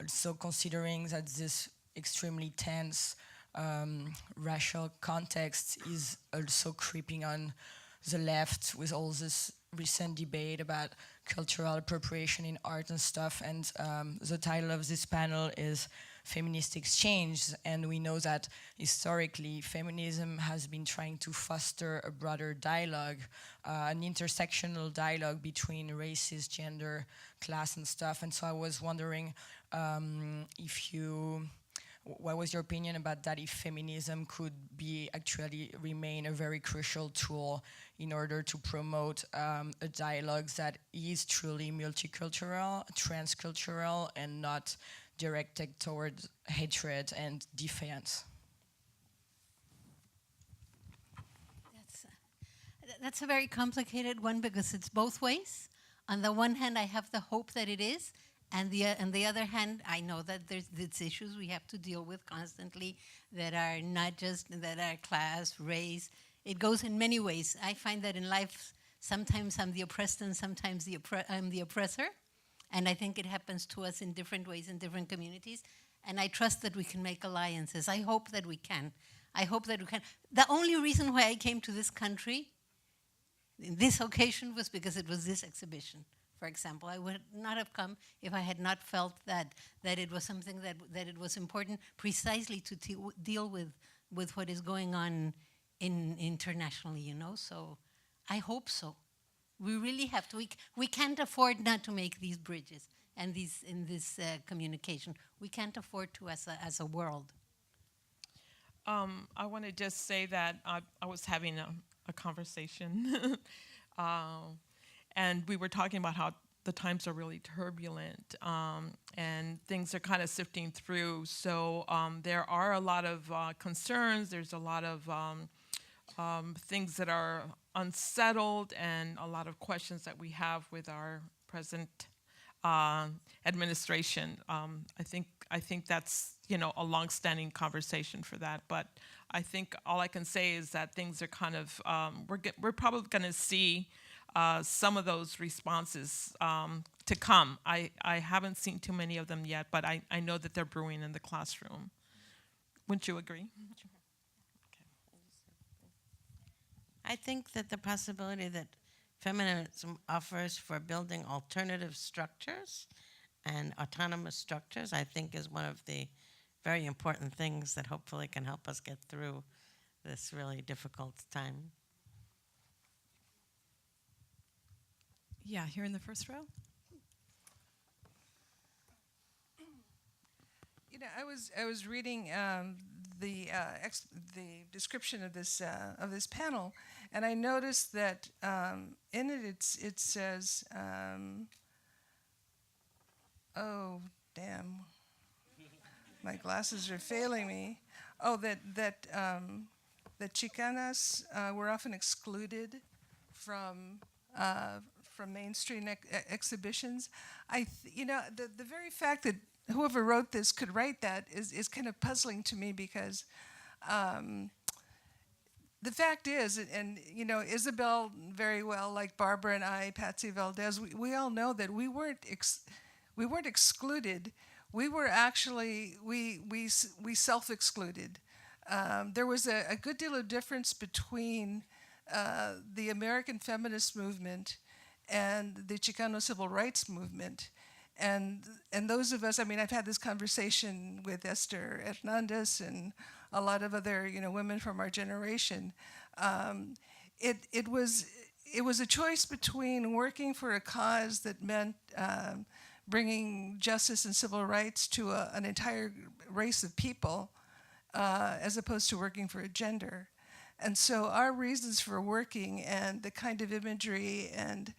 Speaker 8: also considering that this extremely tense racial context is also creeping on the left with all this recent debate about cultural appropriation in art and stuff, and the title of this panel is feminist exchange. And we know that historically, feminism has been trying to foster a broader dialogue, an intersectional dialogue between races, gender, class, and stuff. And so I was wondering what was your opinion about that, if feminism could be actually remain a very crucial tool in order to promote a dialogue that is truly multicultural, transcultural, and not directed towards hatred and defiance?
Speaker 3: That's a very complicated one because it's both ways. On the one hand, I have the hope that it is, and on the other hand, I know that there's these issues we have to deal with constantly that are not just that are class, race. It goes in many ways. I find that in life, sometimes I'm the oppressed and sometimes I'm the oppressor. And I think it happens to us in different ways in different communities. And I trust that we can make alliances. I hope that we can. I hope that we can. The only reason why I came to this country in this occasion was because it was this exhibition. For example, I would not have come if I had not felt that it was something that it was important precisely to deal with what is going on internationally, you know. So I hope so. We really have to. We can't afford not to make these bridges and this communication. We can't afford to as a world.
Speaker 6: I want to just say that I was having a conversation, and we were talking about how the times are really turbulent, and things are kind of sifting through. So there are a lot of concerns. There's a lot of things that are unsettled, and a lot of questions that we have with our present administration. I think that's, you know, a long-standing conversation for that. But I think all I can say is that things are kind of we're probably going to see some of those responses to come. I haven't seen too many of them yet, but I know that they're brewing in the classroom. Wouldn't you agree?
Speaker 5: I think that the possibility that feminism offers for building alternative structures and autonomous structures, I think, is one of the very important things that hopefully can help us get through this really difficult time.
Speaker 2: Yeah, here in the first row.
Speaker 9: You know, I was reading the description of this panel, and I noticed that in it says, oh damn, my glasses are failing me. Oh, that Chicanas were often excluded from mainstream exhibitions. The very fact that whoever wrote this could write that is kind of puzzling to me, because the fact is, and you know, Isabel very well, like Barbara and I, Patsy Valdez, we all know that we weren't excluded. We were actually we self-excluded. There was a good deal of difference between the American feminist movement and the Chicano civil rights movement. And those of us, I mean, I've had this conversation with Esther Hernandez and a lot of other, you know, women from our generation. It was a choice between working for a cause that meant bringing justice and civil rights to an entire race of people, as opposed to working for a gender. And so our reasons for working and the kind of imagery and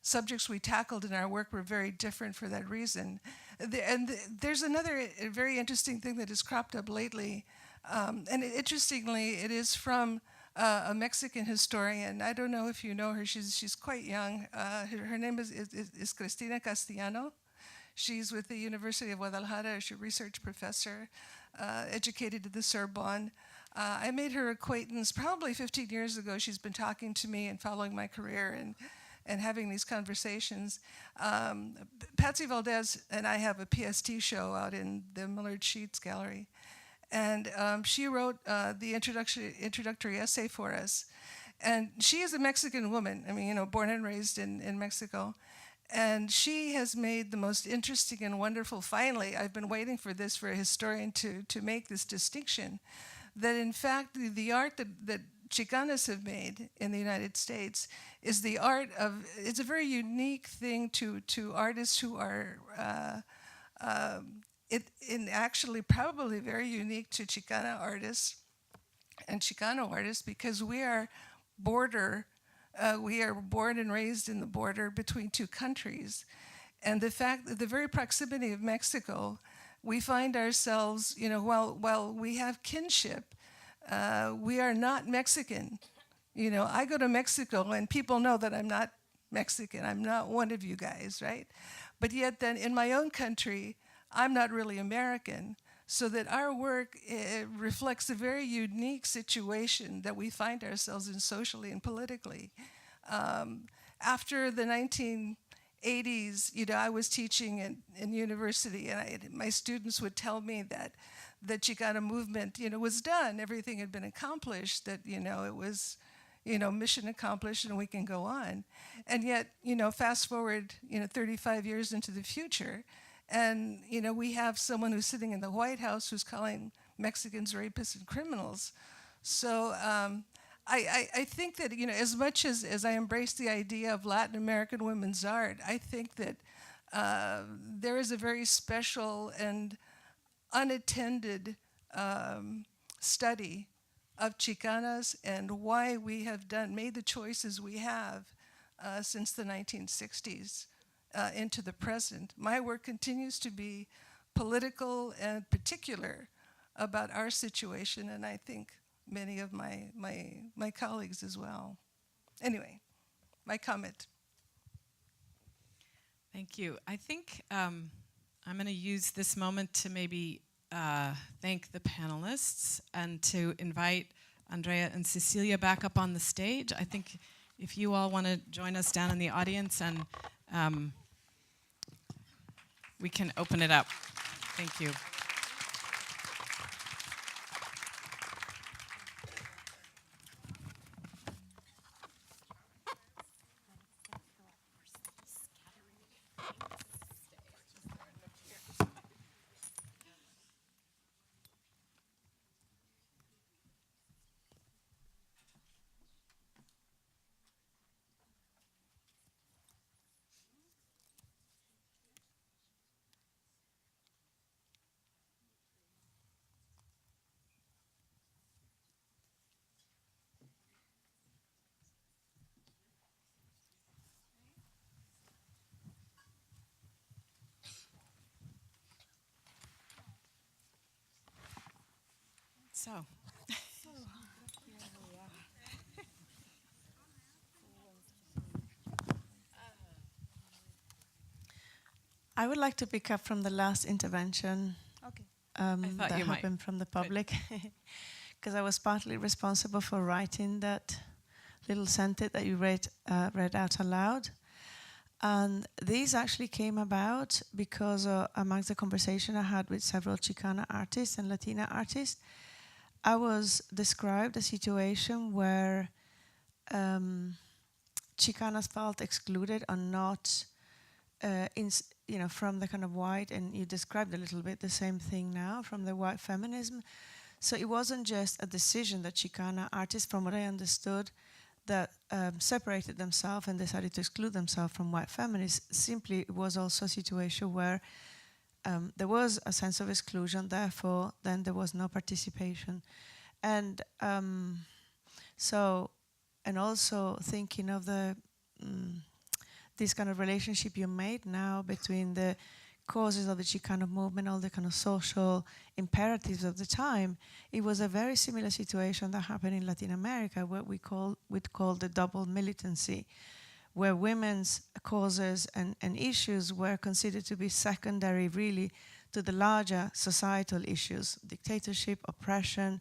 Speaker 9: subjects we tackled in our work were very different for that reason. There's another very interesting thing that has cropped up lately, and interestingly, it is from a Mexican historian. I don't know if you know her. She's quite young. Her name is Cristina Castellano. She's with the University of Guadalajara. She's a research professor, educated at the Sorbonne. I made her acquaintance probably 15 years ago. She's been talking to me and following my career and having these conversations. Patsy Valdez and I have a PST show out in the Millard Sheets Gallery. And she wrote the introductory essay for us. And she is a Mexican woman, I mean, you know, born and raised in Mexico. And she has made the most interesting and wonderful, finally, I've been waiting for this for a historian to make this distinction, that in fact the art that Chicanas have made in the United States is the art of, it's a very unique thing to artists who are, actually probably very unique to Chicana artists and Chicano artists, because we are born and raised in the border between two countries. And the fact that the very proximity of Mexico, we find ourselves, while we have kinship, we are not Mexican. I go to Mexico and people know that I'm not Mexican. I'm not one of you guys, right? But yet then in my own country, I'm not really American. So that our work reflects a very unique situation that we find ourselves in socially and politically. After the 1980s, I was teaching in university, and my students would tell me that the Chicana movement, was done. Everything had been accomplished, that, it was, mission accomplished and we can go on. And yet, fast forward, 35 years into the future, and, we have someone who's sitting in the White House who's calling Mexicans rapists and criminals. So I think that, as much as I embrace the idea of Latin American women's art, I think that there is a very special and unattended study of Chicanas and why we have made the choices we have since the 1960s. Into the present. My work continues to be political and particular about our situation, and I think many of my colleagues as well. Anyway, my comment.
Speaker 2: Thank you. I think I'm going to use this moment to maybe thank the panelists and to invite Andrea and Cecilia back up on the stage. I think if you all want to join us down in the audience, and we can open it up. Thank you. So,
Speaker 10: I would like to pick up from the last intervention that happened from the public, because I was partly responsible for writing that little sentence that you read out aloud. And these actually came about because amongst the conversation I had with several Chicana artists and Latina artists, I was described a situation where Chicanas felt excluded or not from the kind of white, and you described a little bit the same thing now, from the white feminism. So it wasn't just a decision that Chicana artists, from what I understood, that separated themselves and decided to exclude themselves from white feminists. Simply, it was also a situation where there was a sense of exclusion, therefore, then there was no participation. And and also thinking of the this kind of relationship you made now between the causes of the Chicano movement, all the kind of social imperatives of the time, it was a very similar situation that happened in Latin America, what we'd call the double militancy, where women's causes and issues were considered to be secondary really to the larger societal issues, dictatorship, oppression,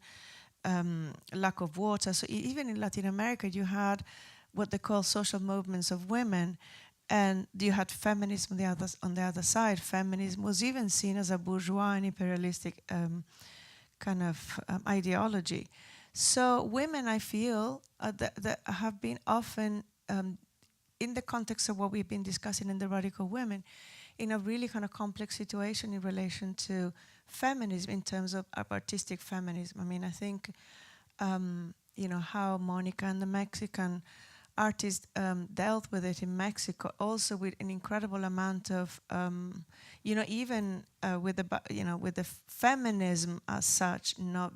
Speaker 10: lack of water. So even in Latin America, you had what they call social movements of women, and you had feminism on the other side. Feminism was even seen as a bourgeois and imperialistic kind of ideology. So women, I feel, that have been often in the context of what we've been discussing in the Radical Women, in a really kind of complex situation in relation to feminism in terms of artistic feminism. I mean, I think, you know, how Mónica and the Mexican artists dealt with it in Mexico, also with an incredible amount of, you know, even with the feminism as such, not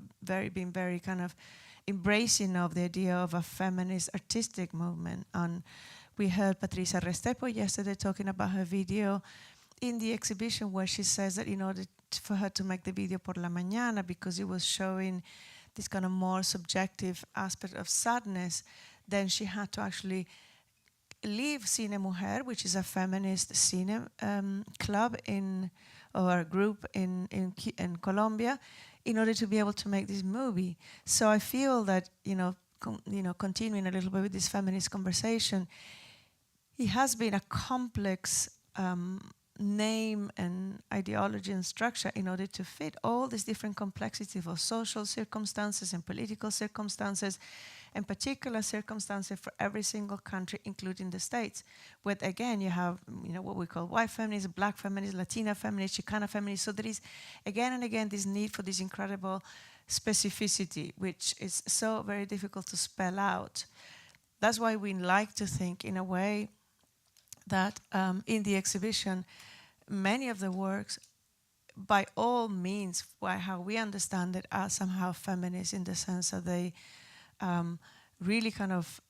Speaker 10: being very kind of embracing of the idea of a feminist artistic movement. And we heard Patricia Restrepo yesterday talking about her video in the exhibition, where she says that in order for her to make the video por la mañana, because it was showing this kind of more subjective aspect of sadness, then she had to actually leave Cine Mujer, which is a feminist cine club or group in Colombia, in order to be able to make this movie. So I feel that, continuing a little bit with this feminist conversation, it has been a complex name and ideology and structure in order to fit all these different complexities of social circumstances and political circumstances and particular circumstances for every single country, including the States. But again, you have what we call white feminists, black feminists, Latina feminists, Chicana feminists. So there is again and again this need for this incredible specificity, which is so very difficult to spell out. That's why we like to think in a way that in the exhibition, many of the works, by all means, how we understand it, are somehow feminist in the sense that they really kind of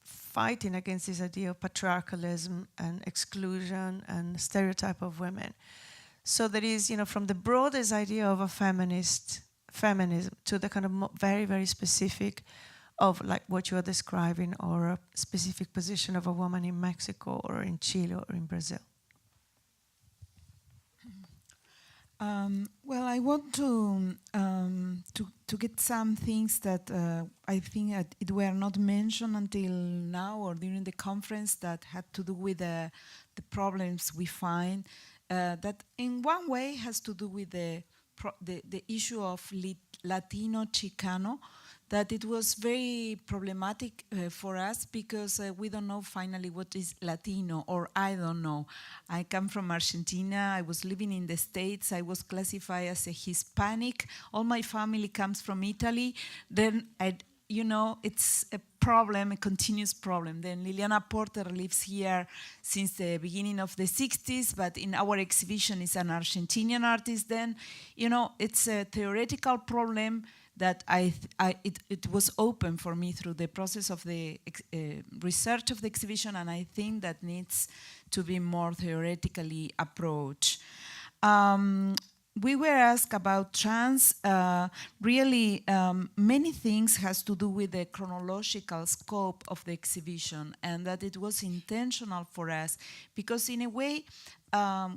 Speaker 10: fighting against this idea of patriarchalism and exclusion and stereotype of women. So there is, from the broadest idea of a feminism to the kind of very, very specific of like what you are describing, or a specific position of a woman in Mexico or in Chile or in Brazil.
Speaker 11: Well, I want to get some things that I think it were not mentioned until now or during the conference, that had to do with the problems we find, that in one way has to do with the issue of Latino Chicano, that it was very problematic for us because we don't know finally what is Latino, or I don't know. I come from Argentina, I was living in the States, I was classified as a Hispanic, all my family comes from Italy, then it's a problem, a continuous problem. Then Liliana Porter lives here since the beginning of the 60s, but in our exhibition is an Argentinian artist. Then, it's a theoretical problem that it was open for me through the process of the research of the exhibition, and I think that needs to be more theoretically approached. We were asked about trans. Really, many things has to do with the chronological scope of the exhibition, and that it was intentional for us, because in a way,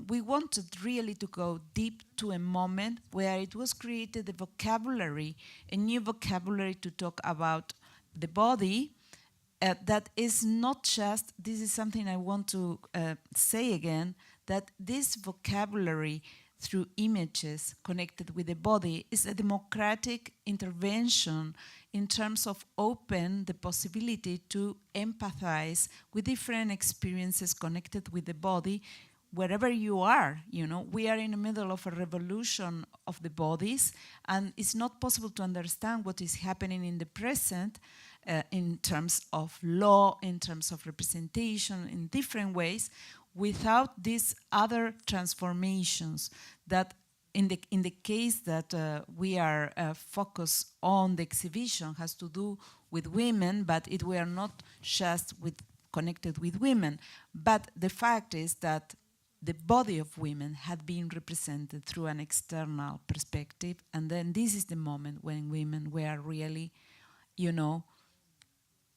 Speaker 11: we wanted really to go deep to a moment where it was created a vocabulary, a new vocabulary to talk about the body, that is not just, this is something I want to say again, that this vocabulary through images connected with the body is a democratic intervention in terms of open the possibility to empathize with different experiences connected with the body, wherever you are. We are in the middle of a revolution of the bodies, and it's not possible to understand what is happening in the present in terms of law, in terms of representation, in different ways, without these other transformations that in the case that we are focused on the exhibition has to do with women, but we are not just connected with women. But the fact is that the body of women had been represented through an external perspective, and then this is the moment when women were really,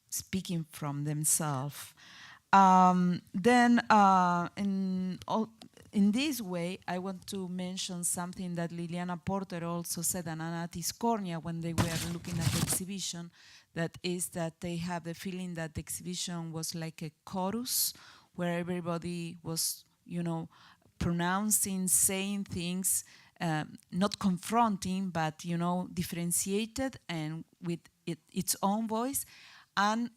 Speaker 11: speaking from themselves. In this way, I want to mention something that Liliana Porter also said, and Anna Tiscornia, when they were looking at the exhibition, that is that they have the feeling that the exhibition was like a chorus, where everybody was, pronouncing, saying things, not confronting, but, differentiated and with its own voice, and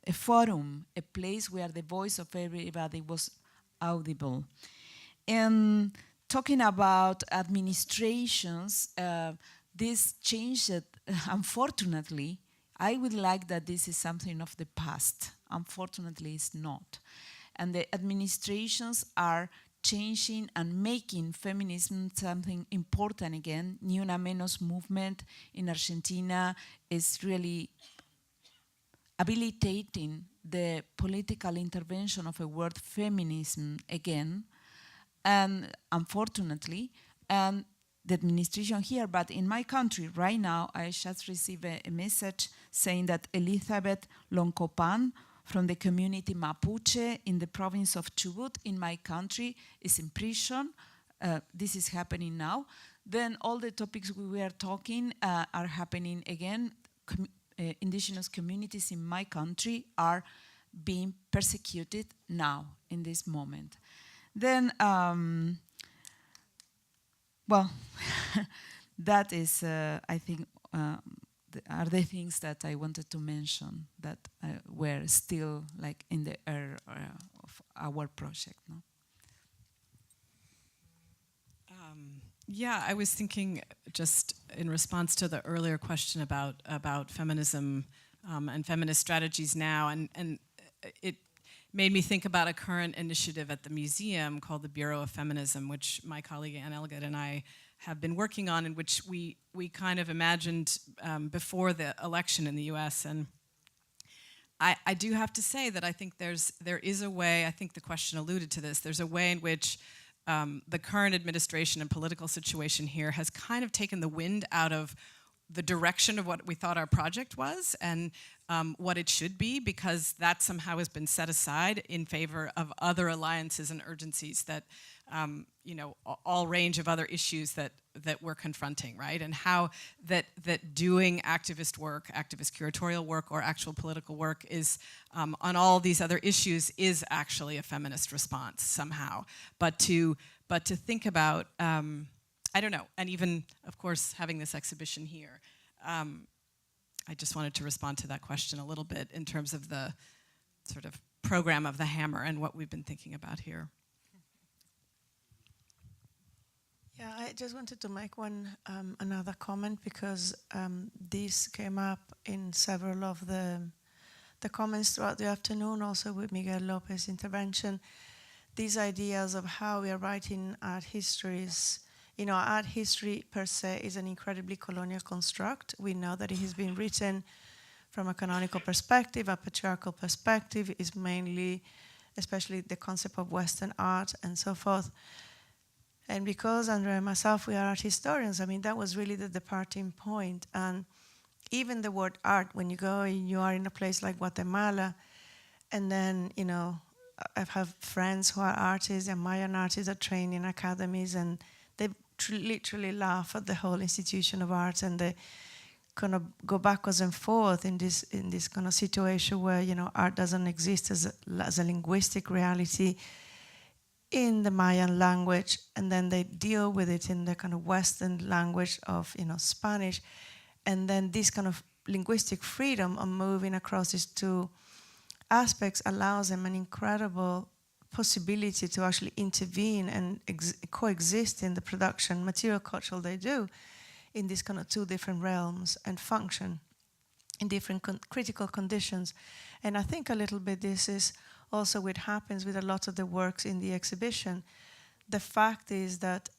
Speaker 11: a forum, a place where the voice of everybody was audible. And talking about administrations, this changed, unfortunately. I would like that this is something of the past. Unfortunately, it's not. And the administrations are changing and making feminism something important again. Ni Una Menos movement in Argentina is really habilitating the political intervention of a word feminism again, and unfortunately, and the administration here, but in my country right now, I just received a message saying that Elizabeth Loncopan from the community Mapuche in the province of Chubut in my country is in prison. This is happening now. Then all the topics we were talking are happening again. Indigenous communities in my country are being persecuted now in this moment. Then, well, that is, I think, are the things that I wanted to mention that were still like in the air of our project. No?
Speaker 2: Yeah, I was thinking just in response to the earlier question about feminism and feminist strategies now, and it made me think about a current initiative at the museum called the Bureau of Feminism, which my colleague Anne Elgett and I have been working on, in which we kind of imagined before the election in the US. And I do have to say that I think there is a way, I think the question alluded to this, there's a way in which the current administration and political situation here has kind of taken the wind out of the direction of what we thought our project was and what it should be, because that somehow has been set aside in favor of other alliances and urgencies that, you know, all range of other issues that we're confronting, right? And how that doing activist work, activist curatorial work, or actual political work is, on all these other issues, is actually a feminist response somehow. But to think about, I don't know, and even, of course, having this exhibition here, I just wanted to respond to that question a little bit in terms of the sort of program of the Hammer and what we've been thinking about here.
Speaker 10: Yeah, I just wanted to make another comment, because this came up in several of the comments throughout the afternoon, also with Miguel Lopez's intervention. These ideas of how we are writing art histories. You know, art history per se is an incredibly colonial construct. We know that it has been written from a canonical perspective, a patriarchal perspective, is mainly, especially the concept of Western art and so forth. And because Andrea and myself, we are art historians, I mean, that was really the departing point. And even the word art, when you go and you are in a place like Guatemala, and then, you know, I have friends who are artists and Mayan artists are trained in academies, and they literally laugh at the whole institution of art, and they kind of go backwards and forth in this kind of situation where, you know, art doesn't exist as a linguistic reality in the Mayan language, and then they deal with it in the kind of Western language of, you know, Spanish, and then this kind of linguistic freedom of moving across these two aspects allows them an incredible possibility to actually intervene and coexist in the production, material culture they do, in these kind of two different realms, and function in different critical conditions. And I think a little bit this is also what happens with a lot of the works in the exhibition. The fact is that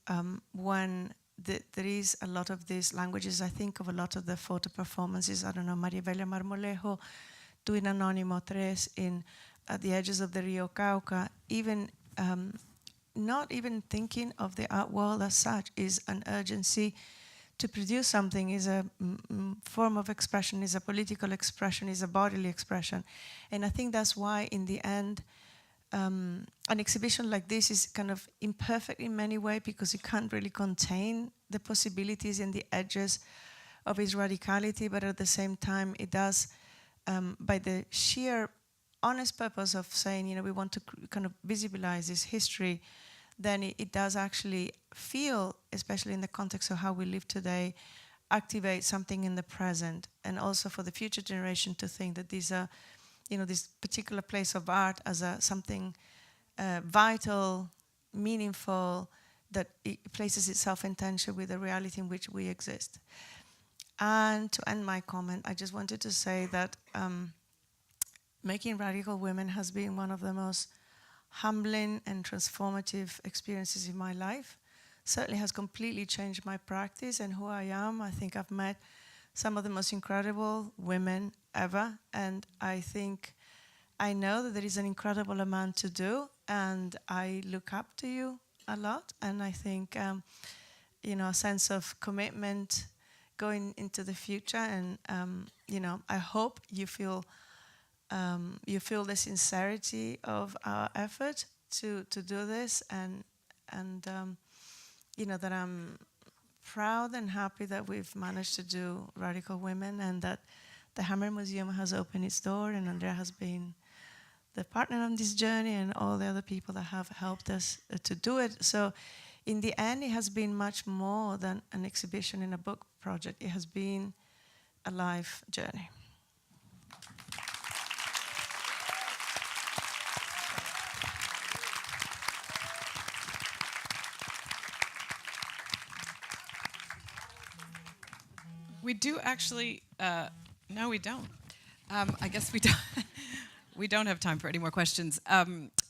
Speaker 10: when there is a lot of these languages, I think of a lot of the photo performances, I don't know, Maria Velia Marmolejo doing Anónimo 3 at the edges of the Rio Cauca, even not even thinking of the art world as such, is an urgency to produce something, is a form of expression, is a political expression, is a bodily expression. And I think that's why, in the end, an exhibition like this is kind of imperfect in many ways, because it can't really contain the possibilities and the edges of its radicality, but at the same time, it does, by the sheer honest purpose of saying, you know, we want to kind of visibilize this history, then it does actually feel, especially in the context of how we live today, activate something in the present, and also for the future generation to think that these are this particular place of art as something vital, meaningful, that it places itself in tension with the reality in which we exist. And to end my comment, I just wanted to say that making Radical Women has been one of the most humbling and transformative experiences in my life. Certainly has completely changed my practice and who I am. I think I've met some of the most incredible women ever, and I know that there is an incredible amount to do, and I look up to you a lot, and I think a sense of commitment going into the future, and I hope you feel the sincerity of our effort to do this, and that I'm proud and happy that we've managed to do Radical Women, and that the Hammer Museum has opened its door, and Andrea has been the partner on this journey, and all the other people that have helped us to do it. So in the end, it has been much more than an exhibition in a book project. It has been a life journey.
Speaker 2: We do actually, no, we don't. I guess we don't. We don't have time for any more questions.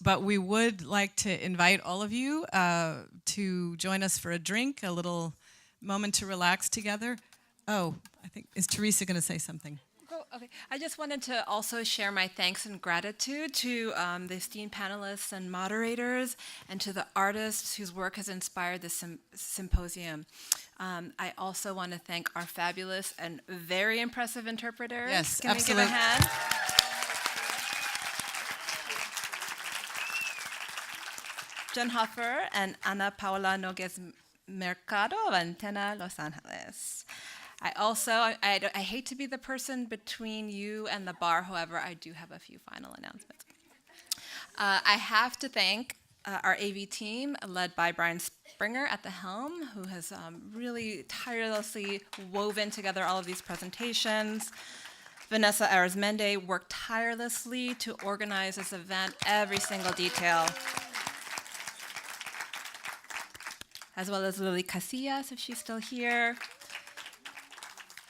Speaker 2: But we would like to invite all of you to join us for a drink, a little moment to relax together. Oh, I think, is Theresa going to say something?
Speaker 1: Okay. I just wanted to also share my thanks and gratitude to the esteemed panelists and moderators, and to the artists whose work has inspired this symposium. I also want to thank our fabulous and very impressive interpreters.
Speaker 2: Yes,
Speaker 1: Can
Speaker 2: absolutely.
Speaker 1: we give a hand? Jen Hoffer and Ana Paula Noguez Mercado of Antena Los Angeles. I hate to be the person between you and the bar, however, I do have a few final announcements. I have to thank our AV team, led by Brian Springer at the helm, who has really tirelessly woven together all of these presentations. Vanessa Arizmendi worked tirelessly to organize this event, every single detail. As well as Lily Casillas, if she's still here.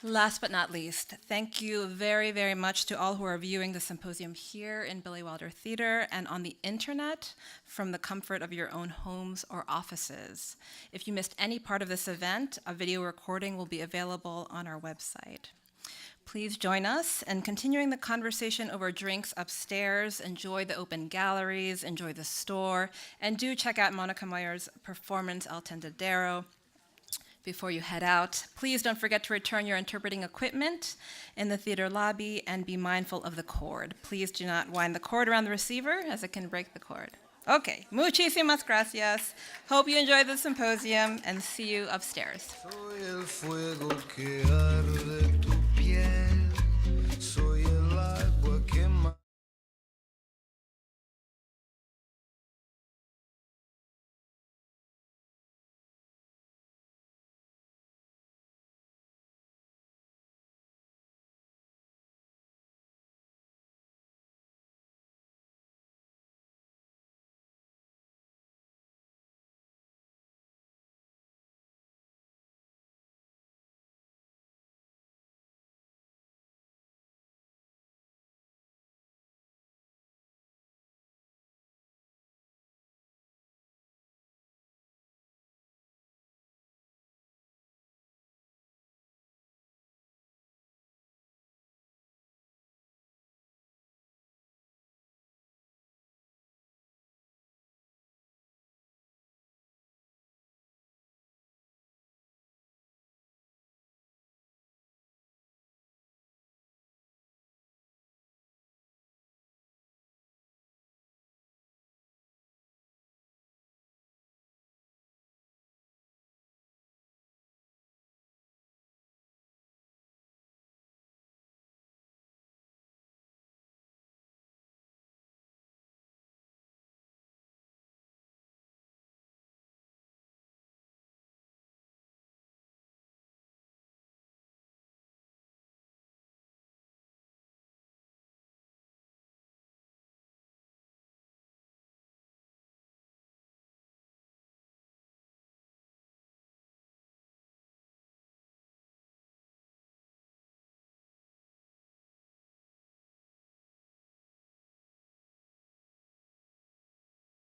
Speaker 1: Last but not least, thank you very, very much to all who are viewing the symposium here in Billy Wilder Theater and on the internet from the comfort of your own homes or offices. If you missed any part of this event, a video recording will be available on our website. Please join us in continuing the conversation over drinks upstairs. Enjoy the open galleries, enjoy the store, and do check out Mónica Mayer's performance, El Tendedero. Before you head out, please don't forget to return your interpreting equipment in the theater lobby, and be mindful of the cord. Please do not wind the cord around the receiver, as it can break the cord. Okay, muchísimas gracias. Hope you enjoyed the symposium, and see you upstairs.
Speaker 12: Soy el fuego que arde